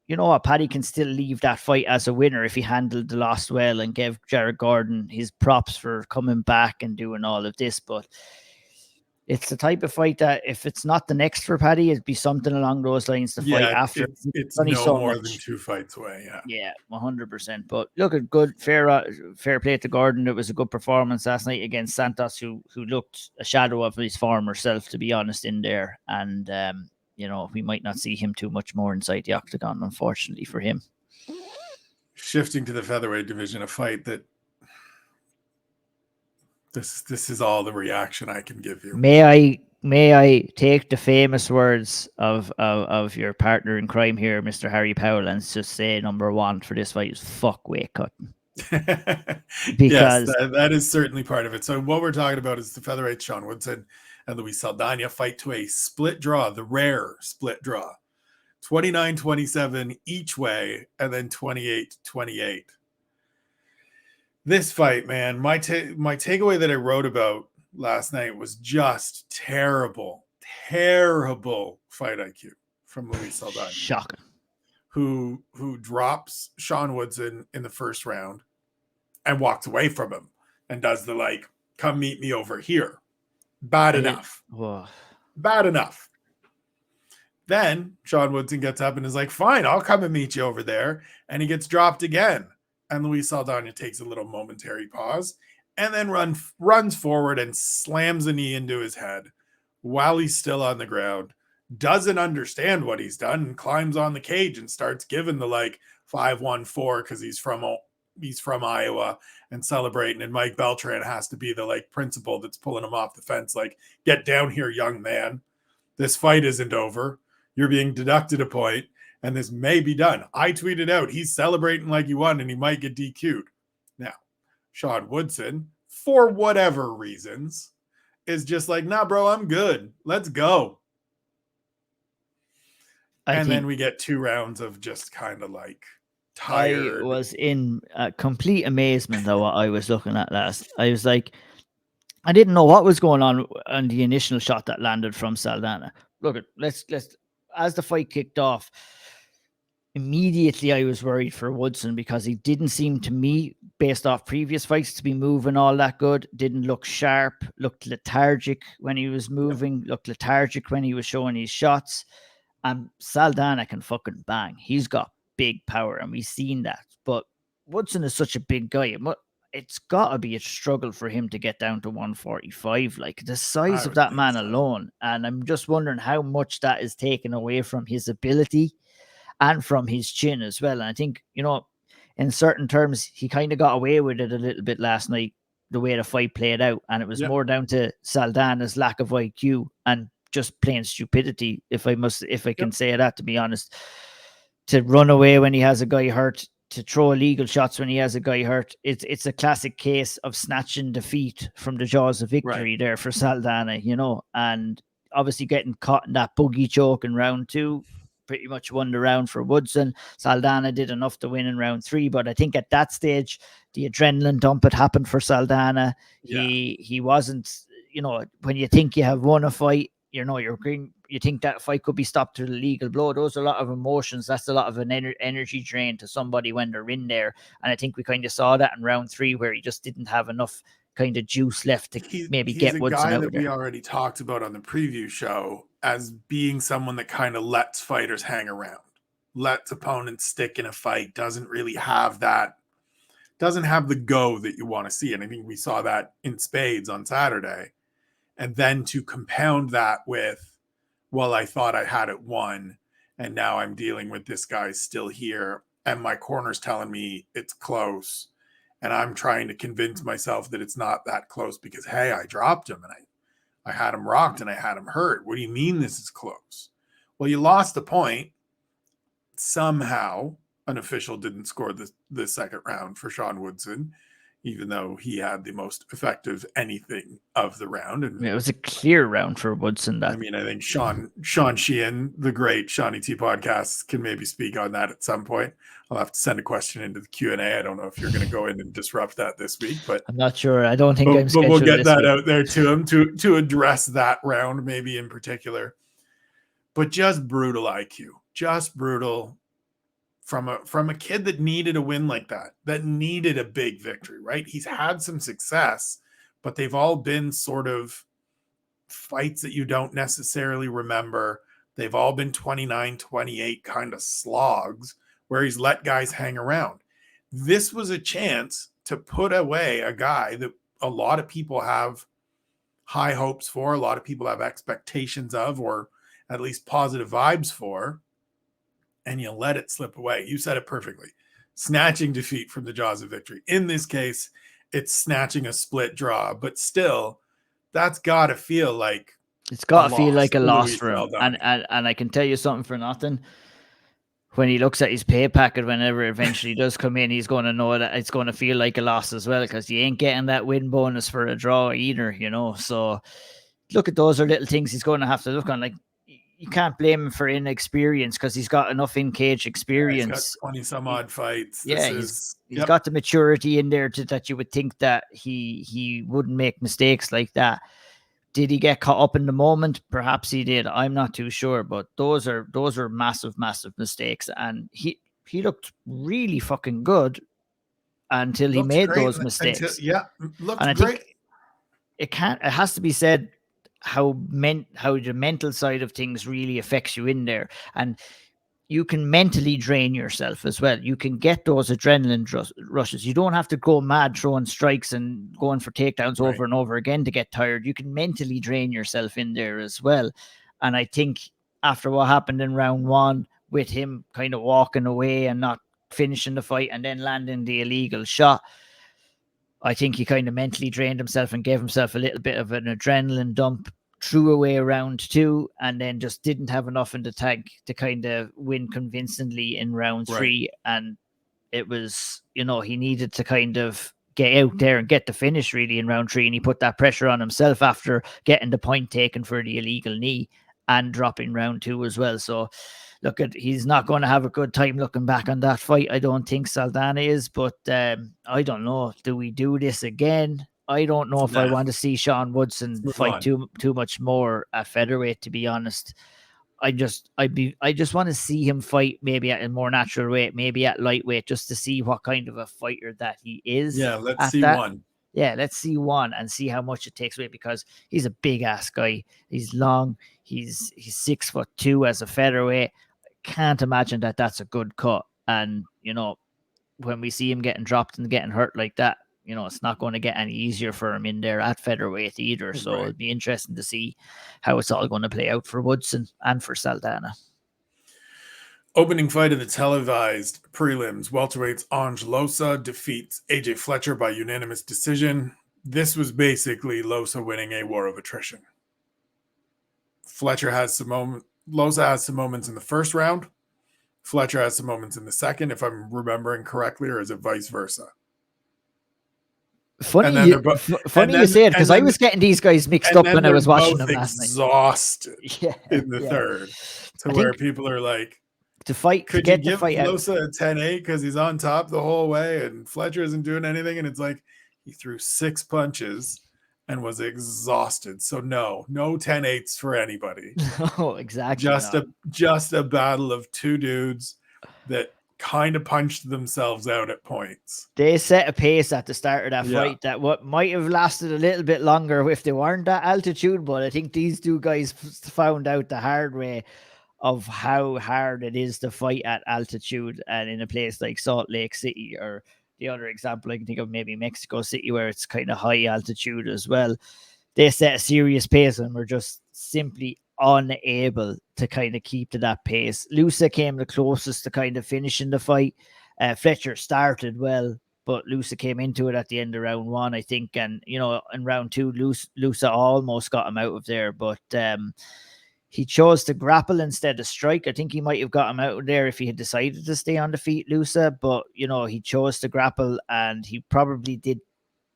Speaker 3: you know what? Paddy can still leave that fight as a winner if he handled the loss well and gave Jared Gordon his props for coming back and doing all of this. But it's the type of fight that if it's not the next for Paddy, it'd be something along those lines to fight after.
Speaker 1: It's no so more than 2 fights away.
Speaker 3: Yeah, 100%. But look at good, fair play to Gordon. It was a good performance last night against Santos, who looked a shadow of his former self, to be honest, in there. And we might not see him too much more inside the octagon, unfortunately for him.
Speaker 1: Shifting to the featherweight division, a fight that this is all the reaction I can give you.
Speaker 3: May I take the famous words of your partner in crime here, Mr. Harry Powell, and just say number one for this fight is fuck weight cutting.
Speaker 1: Because yes, that is certainly part of it. So what we're talking about is the featherweight Sean Woodson and Lucie Saldana fight to a split draw, the rare split draw. 29-27 each way, and then 28-28. This fight, man, my takeaway that I wrote about last night was just terrible fight IQ from Lucie Saldana.
Speaker 3: Shocking.
Speaker 1: Who drops Sean Woodson in the first round and walks away from him and does the come meet me over here. Bad enough. Then Sean Woodson gets up and is like, fine, I'll come and meet you over there. And he gets dropped again. And Lucie Saldana takes a little momentary pause and then runs forward and slams a knee into his head while he's still on the ground, doesn't understand what he's done, and climbs on the cage and starts giving the 5-1-4 because he's from Iowa and celebrating. And Mike Beltran has to be the principal that's pulling him off the fence. Get down here, young man. This fight isn't over. You're being deducted a point, and this may be done. I tweeted out, he's celebrating like he won, and he might get DQ'd. Now, Sean Woodson, for whatever reasons, is just nah, bro, I'm good. Let's go. Then we get 2 rounds of just kind of tired.
Speaker 3: I was in complete amazement at what I was looking at last. I was I didn't know what was going on the initial shot that landed from Saldana. Look, let's as the fight kicked off, immediately I was worried for Woodson because he didn't seem to me, based off previous fights, to be moving all that good. Didn't look sharp, looked lethargic when he was moving, looked lethargic when he was showing his shots. And Saldana can fucking bang. He's got big power, and we've seen that. But Woodson is such a big guy. It's got to be a struggle for him to get down to 145. The size of that man alone. And I'm just wondering how much that is taken away from his ability and from his chin as well. And I think, in certain terms, he kind of got away with it a little bit last night, the way the fight played out. And it was more down to Saldana's lack of IQ and just plain stupidity, if I can say that, to be honest. To run away when he has a guy hurt, to throw illegal shots when he has a guy hurt. It's a classic case of snatching defeat from the jaws of victory there for Saldana, and obviously getting caught in that boogie choke in round 2. Pretty much won the round for Woodson. Saldana did enough to win in round 3, but I think at that stage, the adrenaline dump had happened for Saldana. Yeah. He wasn't, when you think you have won a fight, you think that fight could be stopped through the legal blow. Those are a lot of emotions. That's a lot of an energy drain to somebody when they're in there. And I think we kind of saw that in round 3, where he just didn't have enough kind of juice left to maybe get Woodson out there. He's a guy that we
Speaker 1: already talked about on the preview show as being someone that kind of lets fighters hang around, lets opponents stick in a fight, doesn't really have the go that you want to see. And I think we saw that in spades on Saturday. And then to compound that with, well, I thought I had it won, and now I'm dealing with this guy still here, and my corner's telling me it's close, and I'm trying to convince myself that it's not that close because, hey, I dropped him, and I had him rocked, and I had him hurt. What do you mean this is close? Well, you lost the point, somehow an official didn't score the second round for Sean Woodson, even though he had the most effective anything of the round. And
Speaker 3: it was a clear round for Woodson.
Speaker 1: I think Sean Sheehan, the great Shawnee T podcast, can maybe speak on that at some point. I'll have to send a question into the Q&A. I don't know if you're going to go in and disrupt that this week, but
Speaker 3: I'm not sure. I don't think I'm scheduled.
Speaker 1: But we'll get that
Speaker 3: week
Speaker 1: out there to him to address that round, maybe in particular. But just brutal IQ, just brutal from a kid that needed a win like that needed a big victory, right? He's had some success, but they've all been sort of fights that you don't necessarily remember. They've all been 29-28 kind of slogs where he's let guys hang around. This was a chance to put away a guy that a lot of people have high hopes for, a lot of people have expectations of, or at least positive vibes for, and you let it slip away. You said it perfectly. Snatching defeat from the jaws of victory. In this case, it's snatching a split draw, but still, that's got to feel like
Speaker 3: it's got to feel like a loss
Speaker 1: Luis
Speaker 3: for him.
Speaker 1: Saldana.
Speaker 3: And I can tell you something for nothing. When he looks at his pay packet, whenever it eventually does come in, he's going to know that it's going to feel like a loss as well, because you ain't getting that win bonus for a draw either, you know. So look at those are little things he's going to have to look on. Like, you can't blame him for inexperience because he's got enough in-cage experience.
Speaker 1: He's got 20 some odd fights.
Speaker 3: Yeah, he's got the maturity in there that you would think that he wouldn't make mistakes like that. Did he get caught up in the moment? Perhaps he did. I'm not too sure, but those are massive, massive mistakes. And he looked really fucking good until he made those mistakes.
Speaker 1: Looked
Speaker 3: and I
Speaker 1: great.
Speaker 3: Think it has to be said how the mental side of things really affects you in there. And you can mentally drain yourself as well. You can get those adrenaline rushes. You don't have to go mad throwing strikes and going for takedowns over and over again to get tired. You can mentally drain yourself in there as well. And I think after what happened in round one with him kind of walking away and not finishing the fight and then landing the illegal shot, I think he kind of mentally drained himself and gave himself a little bit of an adrenaline dump, threw away round two, and then just didn't have enough in the tank to kind of win convincingly in round three. And it was, he needed to kind of get out there and get the finish really in round three. And he put that pressure on himself after getting the point taken for the illegal knee and dropping round two as well. So he's not going to have a good time looking back on that fight. I don't think Saldana is, but I don't know. Do we do this again? I don't know if I want to see Sean Woodson fight too much more at featherweight, to be honest. I just want to see him fight maybe at a more natural weight, maybe at lightweight, just to see what kind of a fighter that he is.
Speaker 1: Yeah, let's see one.
Speaker 3: Yeah, let's see one and see how much it takes away, because he's a big ass guy. He's long. He's 6'2" as a featherweight. Can't imagine that that's a good cut. And when we see him getting dropped and getting hurt like that, it's not going to get any easier for him in there at featherweight either. So it'll be interesting to see how it's all going to play out for Woodson and for Saldana.
Speaker 1: Opening fight of the televised prelims, welterweights Ange Loosa defeats AJ Fletcher by unanimous decision. This was basically Loosa winning a war of attrition. Loosa has some moments in the first round. Fletcher has some moments in the second, if I'm remembering correctly, or is it vice versa?
Speaker 3: Funny you say it, because I was getting these guys mixed up when I was watching them last night.
Speaker 1: Exhausted in the third, where people are like,
Speaker 3: could you give
Speaker 1: Loosa a 10-8 because he's on top the whole way and Fletcher isn't doing anything? And it's like he threw 6 punches and was exhausted. So no 10-8s for anybody.
Speaker 3: No, exactly.
Speaker 1: Just a battle of two dudes that kind of punched themselves out at points.
Speaker 3: They set a pace at the start of that fight that what might have lasted a little bit longer if they weren't at altitude, but I think these two guys found out the hard way of how hard it is to fight at altitude and in a place like Salt Lake City, or the other example I can think of, maybe Mexico City, where it's kind of high altitude as well. They set a serious pace and were just simply unable to kind of keep to that pace. Loosa came the closest to kind of finishing the fight. Fletcher started well, but Loosa came into it at the end of round one, I think. And, in round two, Loosa almost got him out of there. But he chose to grapple instead of strike. I think he might have got him out of there if he had decided to stay on the feet, Loosa, but he chose to grapple, and he probably did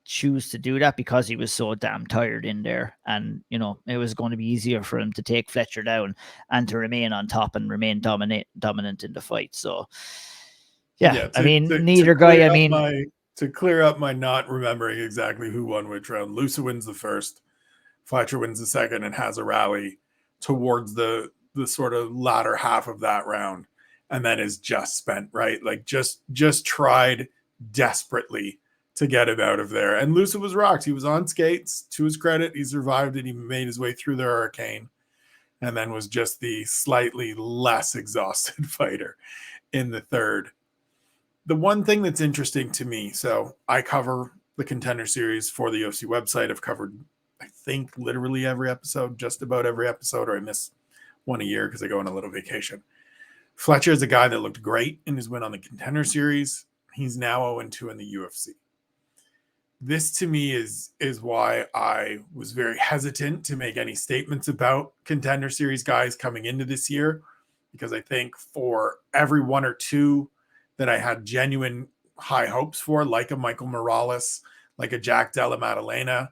Speaker 3: choose to do that because he was so damn tired in there, and it was going to be easier for him to take Fletcher down and to remain on top and remain dominant in the fight. So neither guy,
Speaker 1: to clear up my not remembering exactly who won which round, Loosa wins the first, Fletcher wins the second, and has a rally towards the sort of latter half of that round, and then is just spent, right? Like just tried desperately to get him out of there. And Loosa was rocked. He was on skates. To his credit, he survived it. He made his way through the hurricane, and then was just the slightly less exhausted fighter in the third. The one thing that's interesting to me, so I cover the Contender Series for the UFC website. I've covered, I think, literally every episode, just about every episode, or I miss one a year because I go on a little vacation. Fletcher is a guy that looked great in his win on the Contender Series. He's now 0-2 in the UFC. This to me is why I was very hesitant to make any statements about Contender Series guys coming into this year, because I think for every one or two that I had genuine high hopes for, like a Michael Morales, like a Jack Della Maddalena,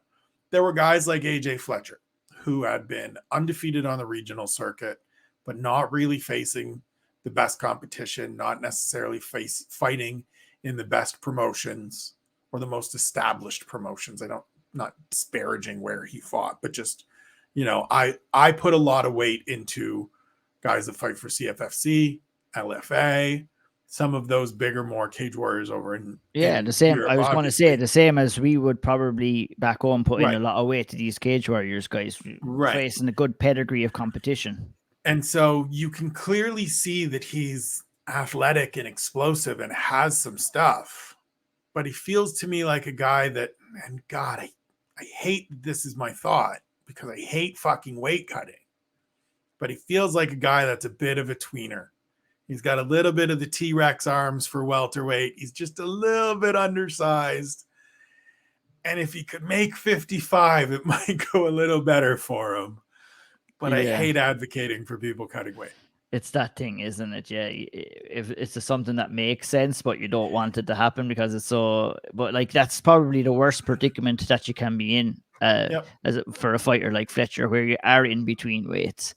Speaker 1: there were guys like AJ Fletcher who had been undefeated on the regional circuit, but not really facing the best competition, not necessarily fighting in the best promotions or the most established promotions. Not disparaging where he fought, but just, I put a lot of weight into guys that fight for CFFC, LFA, some of those bigger, more Cage Warriors over in
Speaker 3: the same.
Speaker 1: Europe,
Speaker 3: I was going to say the same as we would probably back home put in a lot of weight to these Cage Warriors guys, facing a good pedigree of competition.
Speaker 1: And so you can clearly see that he's athletic and explosive and has some stuff, but he feels to me like a guy that, and God, I hate this is my thought because I hate fucking weight cutting, but he feels like a guy that's a bit of a tweener. He's got a little bit of the T-Rex arms for welterweight. He's just a little bit undersized. And if he could make 55, it might go a little better for him. But I hate advocating for people cutting weight.
Speaker 3: It's that thing, isn't it? Yeah. If it's something that makes sense, but you don't want it to happen because it's so, but like, that's probably the worst predicament that you can be in for a fighter like Fletcher, where you are in between weights.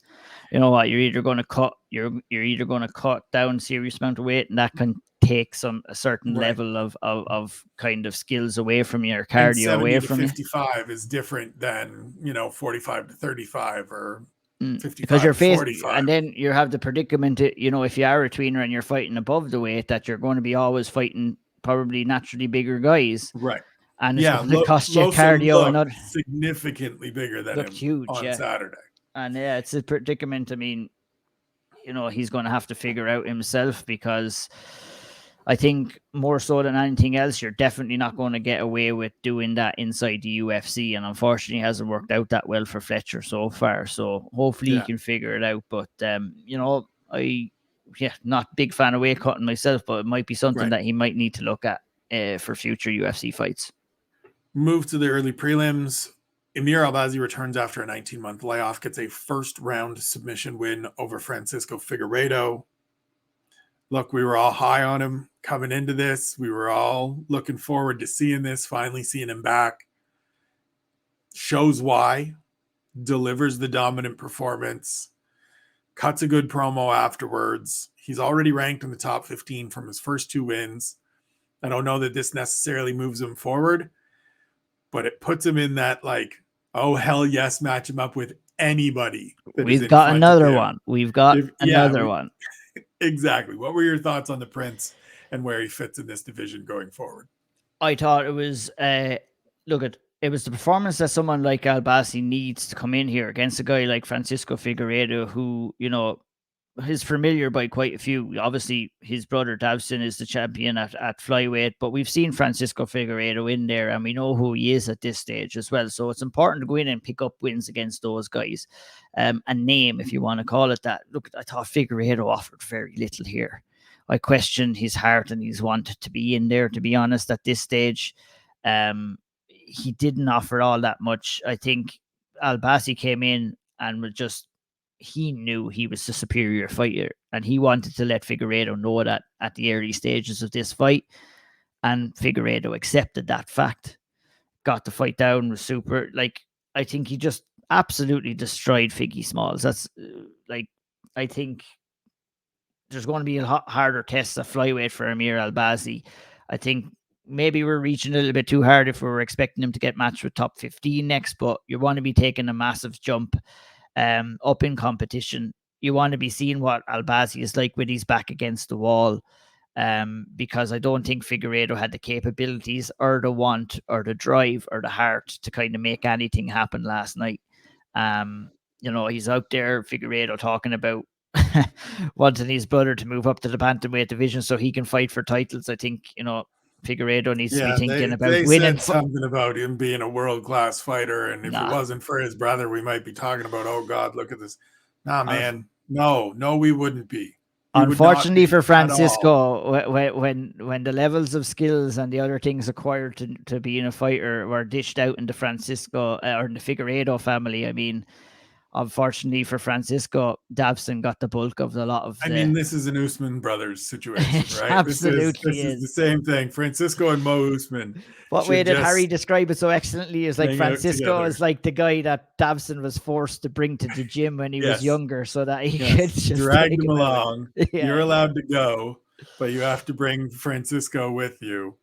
Speaker 3: You know what? You're either going to cut down serious amount of weight, and that can take a certain level of kind of skills away from your cardio, away from
Speaker 1: 55 is different than 45 to 35 or 55
Speaker 3: because you're facing,
Speaker 1: 45.
Speaker 3: and then you have the predicament. If you are a tweener and you're fighting above the weight, that you're going to be always fighting probably naturally bigger guys,
Speaker 1: right?
Speaker 3: And it's going to cost you cardio and
Speaker 1: significantly bigger than him
Speaker 3: huge,
Speaker 1: on Saturday.
Speaker 3: And it's a predicament. I mean, he's going to have to figure out himself, because I think more so than anything else, you're definitely not going to get away with doing that inside the UFC. And unfortunately, it hasn't worked out that well for Fletcher so far. So hopefully he can figure it out. But, not a big fan of weight cutting myself, but it might be something that he might need to look at for future UFC fights.
Speaker 1: Move to the early prelims. Amir Albazi returns after a 19-month layoff, gets a first-round submission win over Francisco Figueiredo. Look, we were all high on him coming into this. We were all looking forward to seeing this, finally seeing him back. Shows why. Delivers the dominant performance. Cuts a good promo afterwards. He's already ranked in the top 15 from his first two wins. I don't know that this necessarily moves him forward, but it puts him in that, like, oh, hell yes, match him up with anybody.
Speaker 3: We've got another one. We've got another one.
Speaker 1: Exactly. What were your thoughts on the Prince and where he fits in this division going forward?
Speaker 3: I thought it was, it was the performance that someone like Albazi needs to come in here against a guy like Francisco Figueiredo, who, is familiar by quite a few. Obviously, his brother Davison is the champion at flyweight, but we've seen Francisco Figueiredo in there, and we know who he is at this stage as well. So it's important to go in and pick up wins against those guys, and name, if you want to call it that. Look, I thought Figueiredo offered very little here. I questioned his heart and his want to be in there, to be honest, at this stage. He didn't offer all that much. I think Albazi came in and was just, he knew he was the superior fighter, and he wanted to let Figueiredo know that at the early stages of this fight. And Figueiredo accepted that fact, got the fight down, was super. Like, I think he just absolutely destroyed Figgy Smalls. That's like, I think there's going to be a lot harder tests at flyweight for Amir Albazi. I think maybe we're reaching a little bit too hard if we were expecting him to get matched with top 15 next, but you want to be taking a massive jump up in competition. You want to be seeing what Albazi is like when he's back against the wall, because I don't think Figueiredo had the capabilities or the want or the drive or the heart to kind of make anything happen last night. He's out there, Figueiredo, talking about wanting his brother to move up to the bantamweight division so he can fight for titles. I think, Figueiredo needs to be thinking about
Speaker 1: they
Speaker 3: winning.
Speaker 1: Said something about him being a world-class fighter, and if it wasn't for his brother, we might be talking about, oh God, look at this. Nah, man, no, we wouldn't be.
Speaker 3: Unfortunately for Francisco, when the levels of skills and the other things acquired to being a fighter were dished out in the Francisco or in the Figueiredo family, I mean, unfortunately for Francisco, Davson got the bulk of a lot of.
Speaker 1: I mean, this is an Usman brothers situation, right?
Speaker 3: Absolutely,
Speaker 1: this is the same thing. Francisco and Mo Usman.
Speaker 3: What way did Harry describe it so excellently? Is like Francisco is like the guy that Davson was forced to bring to the gym when he was younger, so that he could just
Speaker 1: drag him along. You're allowed to go, but you have to bring Francisco with you.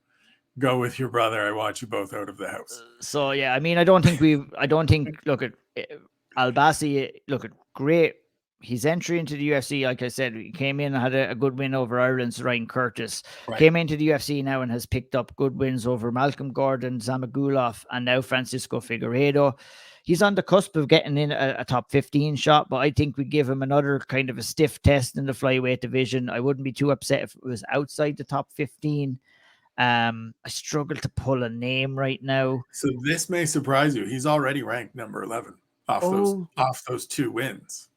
Speaker 1: Go with your brother. I want you both out of the house.
Speaker 3: So yeah, I mean, I don't think look at Albazi, great. His entry into the UFC, like I said, he came in and had a good win over Ireland's Ryan Curtis. Right. Came into the UFC now and has picked up good wins over Malcolm Gordon, Zamagulov, and now Francisco Figueiredo. He's on the cusp of getting in a top 15 shot, but I think we give him another kind of a stiff test in the flyweight division. I wouldn't be too upset if it was outside the top 15. I struggle to pull a name right now.
Speaker 1: So this may surprise you. He's already ranked number 11 off those 2 wins.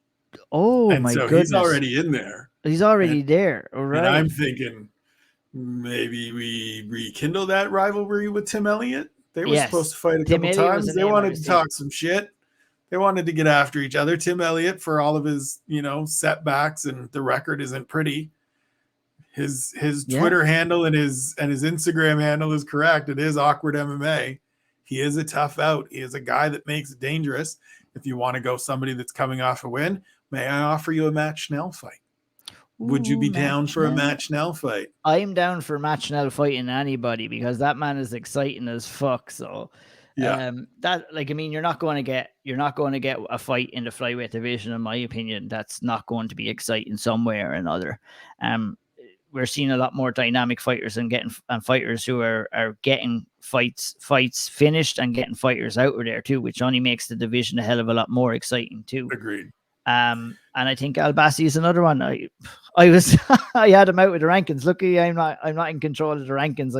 Speaker 3: Oh, and my goodness.
Speaker 1: He's already in there.
Speaker 3: He's already there. All right.
Speaker 1: And I'm thinking maybe we rekindle that rivalry with Tim Elliott. They were supposed to fight a couple times. They wanted to talk some shit. They wanted to get after each other. Tim Elliott, for all of his, setbacks, and the record isn't pretty. His Twitter handle and his Instagram handle is correct. It is Awkward MMA. He is a tough out. He is a guy that makes it dangerous. If you want to go somebody that's coming off a win, may I offer you a Matt Schnell fight? Would you be down for a Matt Schnell fight?
Speaker 3: I'm down for Matt Schnell fighting anybody because that man is exciting as fuck. So you're not going to get a fight in the flyweight division, in my opinion. That's not going to be exciting some way or another. We're seeing a lot more dynamic fighters and fighters who are getting fights finished and getting fighters out of there too, which only makes the division a hell of a lot more exciting too.
Speaker 1: Agreed.
Speaker 3: And I think Albazi is another one. I had him out with the rankings. Lucky I'm not in control of the rankings.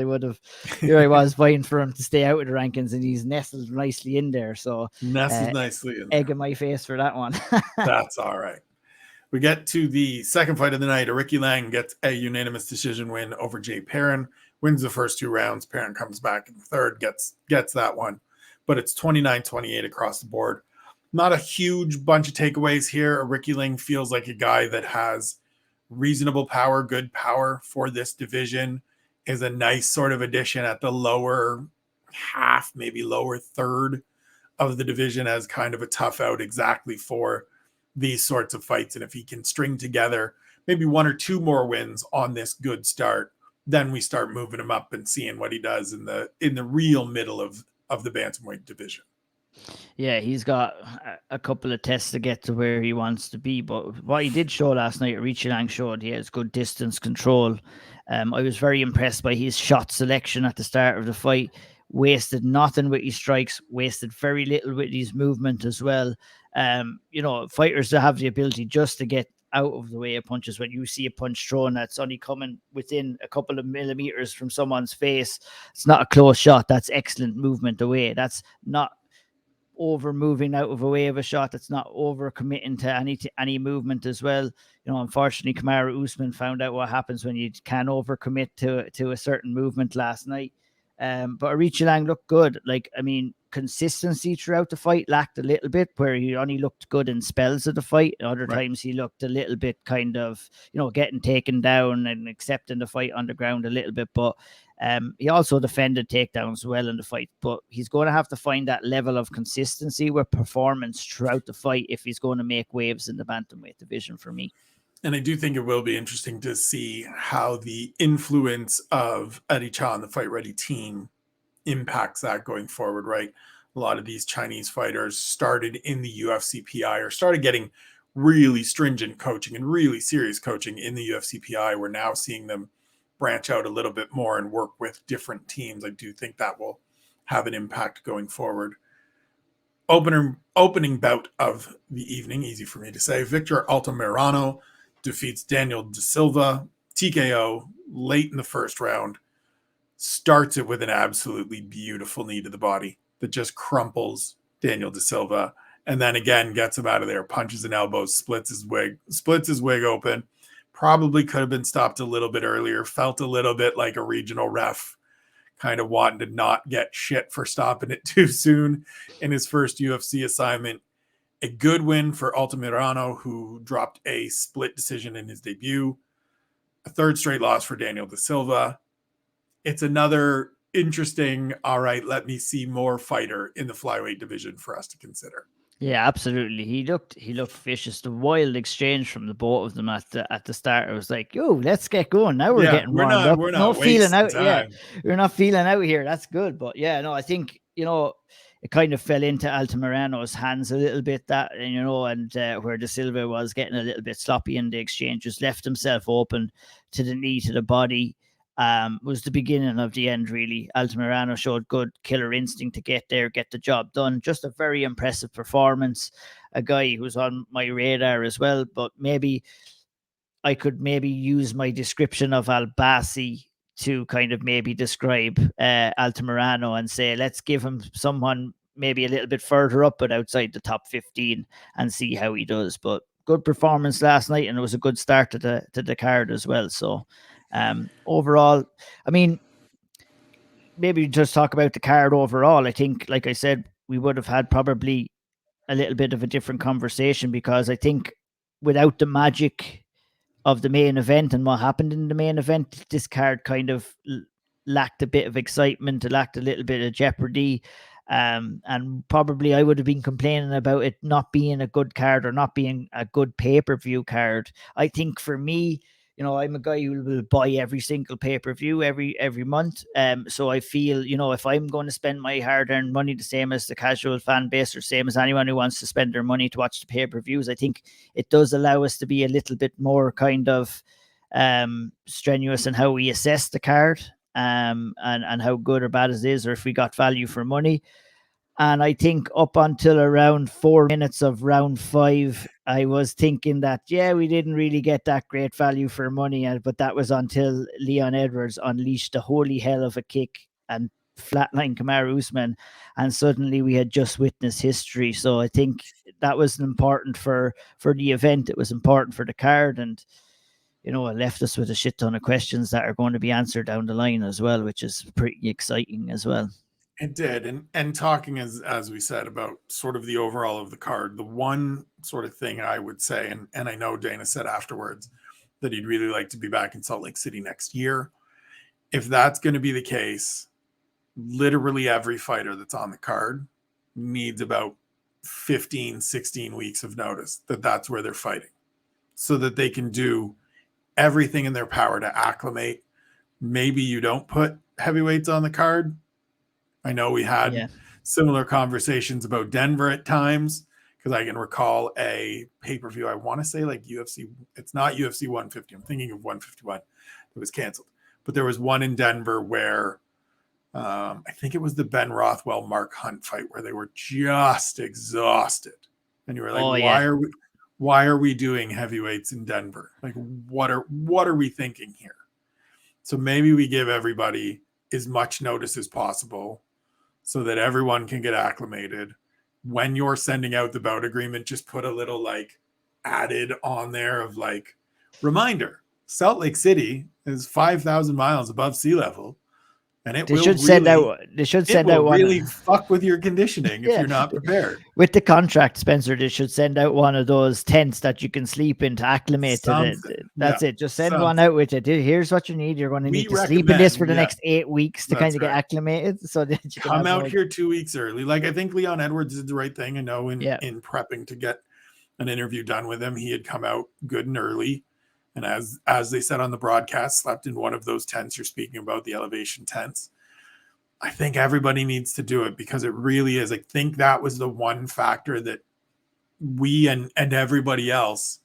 Speaker 3: Here I was fighting for him to stay out of the rankings, and he's nestled nicely in there. So
Speaker 1: nicely in there.
Speaker 3: Egg in my face for that one.
Speaker 1: That's all right. We get to the second fight of the night. Ricky Lang gets a unanimous decision win over Jay Perrin, wins the first 2 rounds. Perrin comes back in the third, gets that one. But it's 29-28 across the board. Not a huge bunch of takeaways here. Ricky Lang feels like a guy that has reasonable power, good power for this division, is a nice sort of addition at the lower half, maybe lower third of the division as kind of a tough out exactly for these sorts of fights. And if he can string together maybe 1 or 2 more wins on this good start, then we start moving him up and seeing what he does in the real middle of the bantamweight division.
Speaker 3: Yeah, he's got a couple of tests to get to where he wants to be, but what he did show last night, Richie Lang showed he has good distance control. I was very impressed by his shot selection at the start of the fight. Wasted nothing with his strikes, wasted very little with his movement as well. Fighters that have the ability just to get out of the way of punches. When you see a punch thrown that's only coming within a couple of millimeters from someone's face, it's not a close shot. That's excellent movement away. That's not over moving out of a way of a shot. That's not over committing to any movement as well. Unfortunately, Kamaru Usman found out what happens when you can overcommit to a certain movement last night. But Richie Lang looked good. consistency throughout the fight lacked a little bit, where he only looked good in spells of the fight. Other times he looked a little bit kind of, getting taken down and accepting the fight on the ground a little bit. But he also defended takedowns well in the fight. But he's going to have to find that level of consistency with performance throughout the fight if he's going to make waves in the bantamweight division for me.
Speaker 1: And I do think it will be interesting to see how the influence of Eddie Cha and the Fight Ready team impacts that going forward, right? A lot of these Chinese fighters started in the UFC PI or started getting really stringent coaching and really serious coaching in the UFC PI. We're now seeing them branch out a little bit more and work with different teams. I do think that will have an impact going forward. Opening bout of the evening, easy for me to say, Victor Altamirano defeats Daniel Da Silva, TKO, late in the first round. Starts it with an absolutely beautiful knee to the body that just crumples Daniel Da Silva, and then again gets him out of there, punches and elbows, splits his wig open. Probably could have been stopped a little bit earlier. Felt a little bit like a regional ref kind of wanting to not get shit for stopping it too soon in his first UFC assignment. A good win for Altamirano, who dropped a split decision in his debut. A third straight loss for Daniel Da Silva. It's another interesting, all right, let me see more fighter in the flyweight division for us to consider.
Speaker 3: Yeah, absolutely. He looked vicious. The wild exchange from the both of them at the start. It was like, yo, let's get going. Now we're getting warmed up.
Speaker 1: We're not
Speaker 3: no feeling out.
Speaker 1: time.
Speaker 3: Yeah, we're not feeling out here. That's good. But yeah, no, I think, it kind of fell into Altamirano's hands a little bit, that, and where Da Silva was getting a little bit sloppy in the exchange, just left himself open to the knee to the body. Was the beginning of the end, really. Altamirano showed good killer instinct to get there, get the job done. Just a very impressive performance. A guy who's on my radar as well, but maybe I could use my description of Albazi to kind of maybe describe Altamirano and say, let's give him someone maybe a little bit further up, but outside the top 15 and see how he does. But good performance last night, and it was a good start to the card as well. So overall, I mean, maybe just talk about the card overall. I think, like I said, we would have had probably a little bit of a different conversation, because I think without the magic of the main event and what happened in the main event, this card kind of lacked a bit of excitement. It lacked a little bit of jeopardy. And probably I would have been complaining about it not being a good card or not being a good pay-per-view card. I think for me, I'm a guy who will buy every single pay-per-view every month. So I feel, if I'm going to spend my hard-earned money the same as the casual fan base or same as anyone who wants to spend their money to watch the pay-per-views, I think it does allow us to be a little bit more kind of strenuous in how we assess the card, and how good or bad it is, or if we got value for money. And I think up until around 4 minutes of round 5, I was thinking that, yeah, we didn't really get that great value for money. But that was until Leon Edwards unleashed a holy hell of a kick and flatlined Kamaru Usman. And suddenly we had just witnessed history. So I think that was important for the event. It was important for the card. And, it left us with a shit ton of questions that are going to be answered down the line as well, which is pretty exciting as well.
Speaker 1: It did. And talking as we said about sort of the overall of the card, the one sort of thing I would say, and I know Dana said afterwards that he'd really like to be back in Salt Lake City next year. If that's going to be the case, literally every fighter that's on the card needs about 15, 16 weeks of notice that that's where they're fighting, so that they can do everything in their power to acclimate. Maybe you don't put heavyweights on the card. I know we had similar conversations about Denver at times, because I can recall a pay-per-view, I want to say like UFC, it's not UFC 150, I'm thinking of 151, it was canceled. But there was one in Denver where I think it was the Ben Rothwell Mark Hunt fight, where they were just exhausted. And you were like, why are we doing heavyweights in Denver? Like, what are we thinking here? So maybe we give everybody as much notice as possible, so that everyone can get acclimated. When you're sending out the bout agreement, just put a little like added on there of like, reminder, Salt Lake City is 5,000 miles above sea level. And it
Speaker 3: They
Speaker 1: will
Speaker 3: should send out. They should send out one.
Speaker 1: Really fuck with your conditioning if you're not prepared.
Speaker 3: With the contract, Spencer, they should send out one of those tents that you can sleep in to acclimate to it. That's it. Just send one out with it. Here's what you need. You're going to need to sleep in this for the next 8 weeks to kind of get acclimated. So that you
Speaker 1: come out here 2 weeks early. Like, I think Leon Edwards did the right thing. I know in prepping to get an interview done with him, he had come out good and early. And as they said on the broadcast, slept in one of those tents you're speaking about, the elevation tents. I think everybody needs to do it because it really is. I think that was the one factor that we and everybody else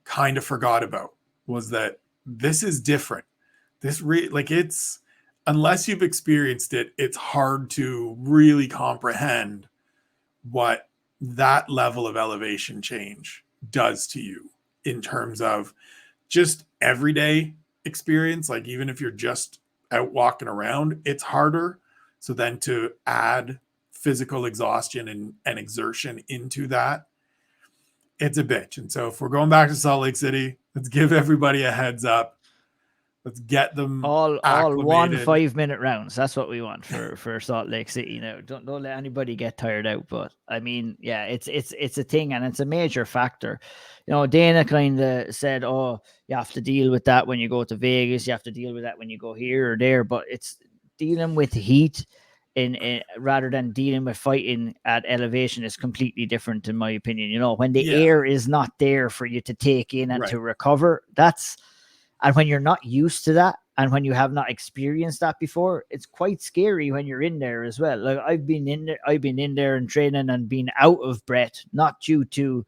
Speaker 1: kind of forgot about, was that this is different. This it's, unless you've experienced it, it's hard to really comprehend what that level of elevation change does to you in terms of just everyday experience. Like, even if you're just out walking around, it's harder. So then to add physical exhaustion and exertion into that, it's a bitch. And so if we're going back to Salt Lake City, let's give everybody a heads up. Let's get them
Speaker 3: all 1 5-minute rounds. That's what we want for Salt Lake City now. Don't let anybody get tired out. But I mean, yeah, it's a thing, and it's a major factor. You know, Dana kind of said, "Oh, you have to deal with that when you go to Vegas. You have to deal with that when you go here or there." But it's dealing with heat in rather than dealing with fighting at elevation is completely different, in my opinion. You know, when the air is not there for you to take in and to recover, and when you're not used to that, and when you have not experienced that before, it's quite scary when you're in there as well. Like, I've been in there and training and been out of breath, not due to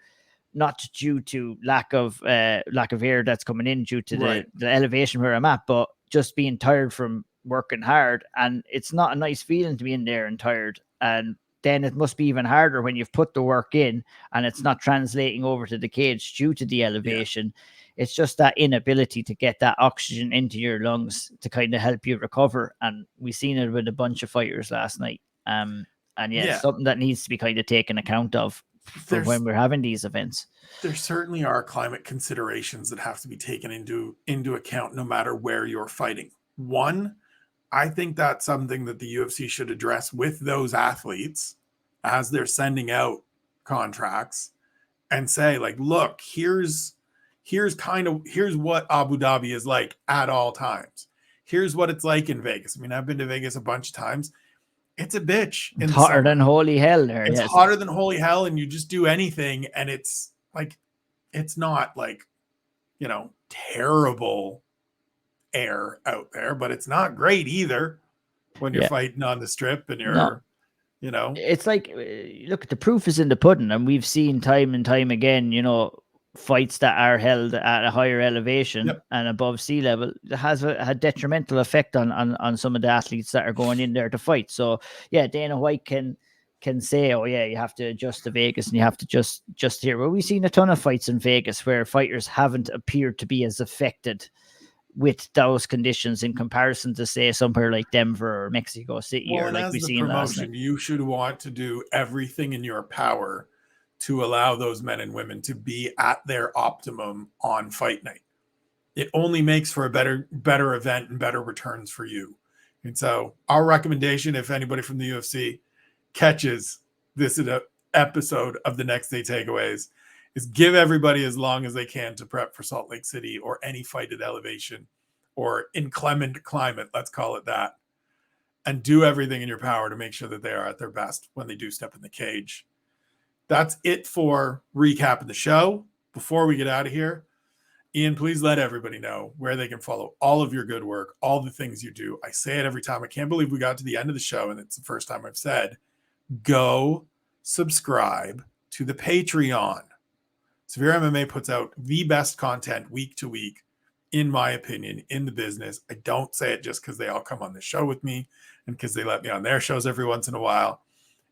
Speaker 3: lack of air that's coming in due to the elevation where I'm at, but just being tired from working hard. And it's not a nice feeling to be in there and tired. And then it must be even harder when you've put the work in and it's not translating over to the cage due to the elevation. It's just that inability to get that oxygen into your lungs to kind of help you recover. And we've seen it with a bunch of fighters last night. It's something that needs to be kind of taken account of for when we're having these events.
Speaker 1: There certainly are climate considerations that have to be taken into account no matter where you're fighting. One, I think that's something that the UFC should address with those athletes as they're sending out contracts and say, like, look, here's what Abu Dhabi is like at all times. Here's what it's like in Vegas. I mean, I've been to Vegas a bunch of times. It's a bitch.
Speaker 3: It's hotter than holy hell there.
Speaker 1: It's hotter than holy hell, and you just do anything, and it's like, it's not like, you know, terrible air out there, but it's not great either when you're fighting on the strip and you're, you know. It's like,
Speaker 3: look, the proof is in the pudding, and we've seen time and time again, you know, fights that are held at a higher elevation and above sea level has a detrimental effect on some of the athletes that are going in there to fight. So yeah, Dana White can say, oh yeah, you have to adjust to Vegas and you have to just here. Well, we've seen a ton of fights in Vegas where fighters haven't appeared to be as affected with those conditions in comparison to, say, somewhere like Denver or Mexico City, or like we seen last night.
Speaker 1: You should want to do everything in your power to allow those men and women to be at their optimum on fight night. It only makes for a better event and better returns for you. And so our recommendation, if anybody from the UFC catches this episode of the Next Day Takeaways, is give everybody as long as they can to prep for Salt Lake City or any fight at elevation or inclement climate, let's call it that, and do everything in your power to make sure that they are at their best when they do step in the cage. That's it for recapping the show. Before we get out of here, Ian, please let everybody know where they can follow all of your good work, all the things you do. I say it every time. I can't believe we got to the end of the show, and it's the first time I've said, go subscribe to the Patreon. Severe MMA puts out the best content week to week, in my opinion, in the business. I don't say it just because they all come on the show with me and because they let me on their shows every once in a while.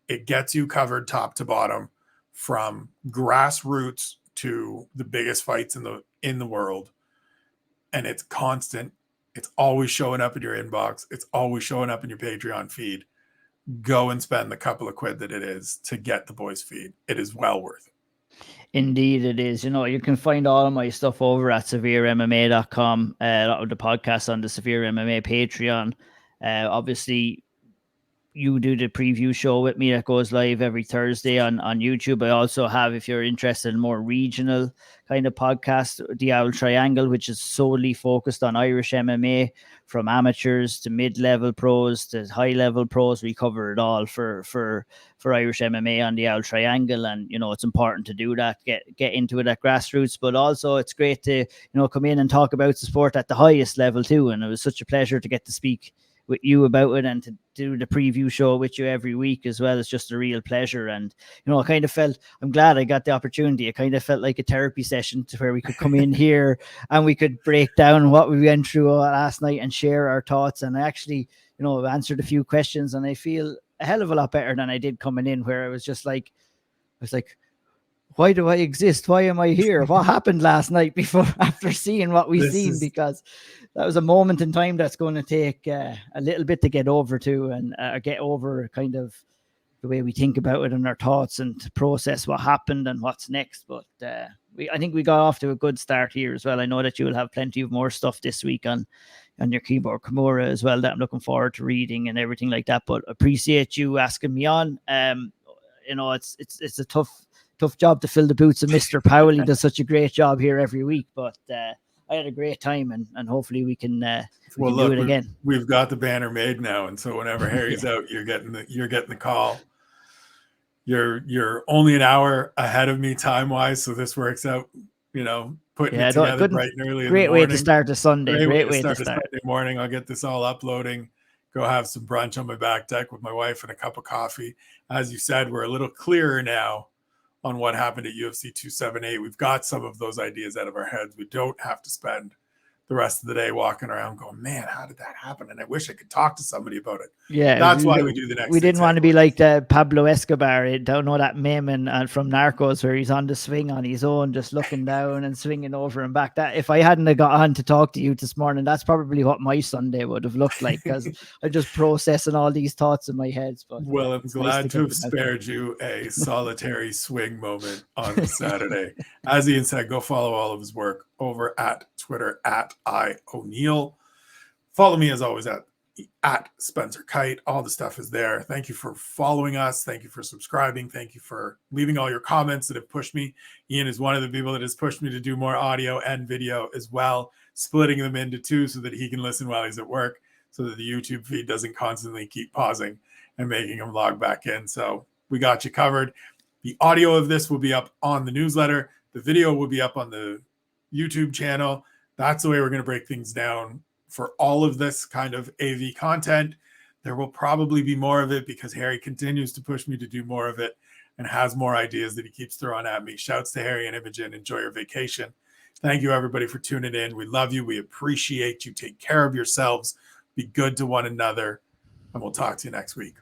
Speaker 1: It gets you covered top to bottom, from grassroots to the biggest fights in the world. And it's constant. It's always showing up in your inbox. It's always showing up in your Patreon feed. Go and spend the couple of quid that it is to get the boys feed. It is well worth it.
Speaker 3: Indeed it is. You know, you can find all of my stuff over at severemma.com. A lot of the podcasts on the Severe MMA Patreon. Obviously, you do the preview show with me that goes live every Thursday on YouTube. I also have, if you're interested in more regional kind of podcast, the Owl Triangle, which is solely focused on Irish MMA, from amateurs to mid-level pros to high-level pros. We cover it all for Irish MMA on the Owl Triangle. And, you know, it's important to do that, get into it at grassroots, but also it's great to, you know, come in and talk about the sport at the highest level too. And it was such a pleasure to get to speak with you about it and to do the preview show with you every week as well. It's just a real pleasure. And, you know, I kind of felt, I'm glad I got the opportunity. It kind of felt like a therapy session to where we could come in here and we could break down what we went through last night and share our thoughts. And I actually, you know, answered a few questions, and I feel a hell of a lot better than I did coming in, where I was just like, why do I exist? Why am I here? What happened last night after seeing what we've seen? Because that was a moment in time that's going to take a little bit to get over to, and get over kind of the way we think about it and our thoughts, and to process what happened and what's next. But I think we got off to a good start here as well. I know that you will have plenty of more stuff this week on your keyboard Kimura as well, that I'm looking forward to reading and everything like that. But appreciate you asking me on. You know, it's a tough job to fill the boots of Mr. Powell. He does such a great job here every week, but I had a great time, and hopefully we can do it again.
Speaker 1: We've got the banner made now, and so whenever Harry's out, you're getting the call. You're only an hour ahead of me time wise, so this works out. You know, putting it together bright and early.
Speaker 3: Great way to start a Sunday. Great way to start a
Speaker 1: Sunday morning. I'll get this all uploading. Go have some brunch on my back deck with my wife and a cup of coffee. As you said, we're a little clearer now on what happened at UFC 278. We've got some of those ideas out of our heads. We don't have to spend the rest of the day walking around going, man, how did that happen? And I wish I could talk to somebody about it.
Speaker 3: Yeah,
Speaker 1: that's why we do the next.
Speaker 3: We didn't want to be like the Pablo Escobar. I don't know that meme and from Narcos where he's on the swing on his own, just looking down and swinging over and back. That if I hadn't got on to talk to you this morning, that's probably what my Sunday would have looked like, because I'm just processing all these thoughts in my head. But
Speaker 1: well, I'm glad to have spared you a solitary swing moment on Saturday. As Ian said, go follow all of his work over at Twitter at @IO'Neil. Follow me as always at Spencer Kite. All the stuff is there. Thank you for following us. Thank you for subscribing. Thank you for leaving all your comments that have pushed me. Ian is one of the people that has pushed me to do more audio and video as well, splitting them into two so that he can listen while he's at work, so that the YouTube feed doesn't constantly keep pausing and making him log back in. So we got you covered. The audio of this will be up on the newsletter. The video will be up on the YouTube channel. That's the way we're going to break things down for all of this kind of AV content. There will probably be more of it because Harry continues to push me to do more of it and has more ideas that he keeps throwing at me. Shouts to Harry and Imogen. Enjoy your vacation. Thank you, everybody, for tuning in. We love you. We appreciate you. Take care of yourselves. Be good to one another. And we'll talk to you next week.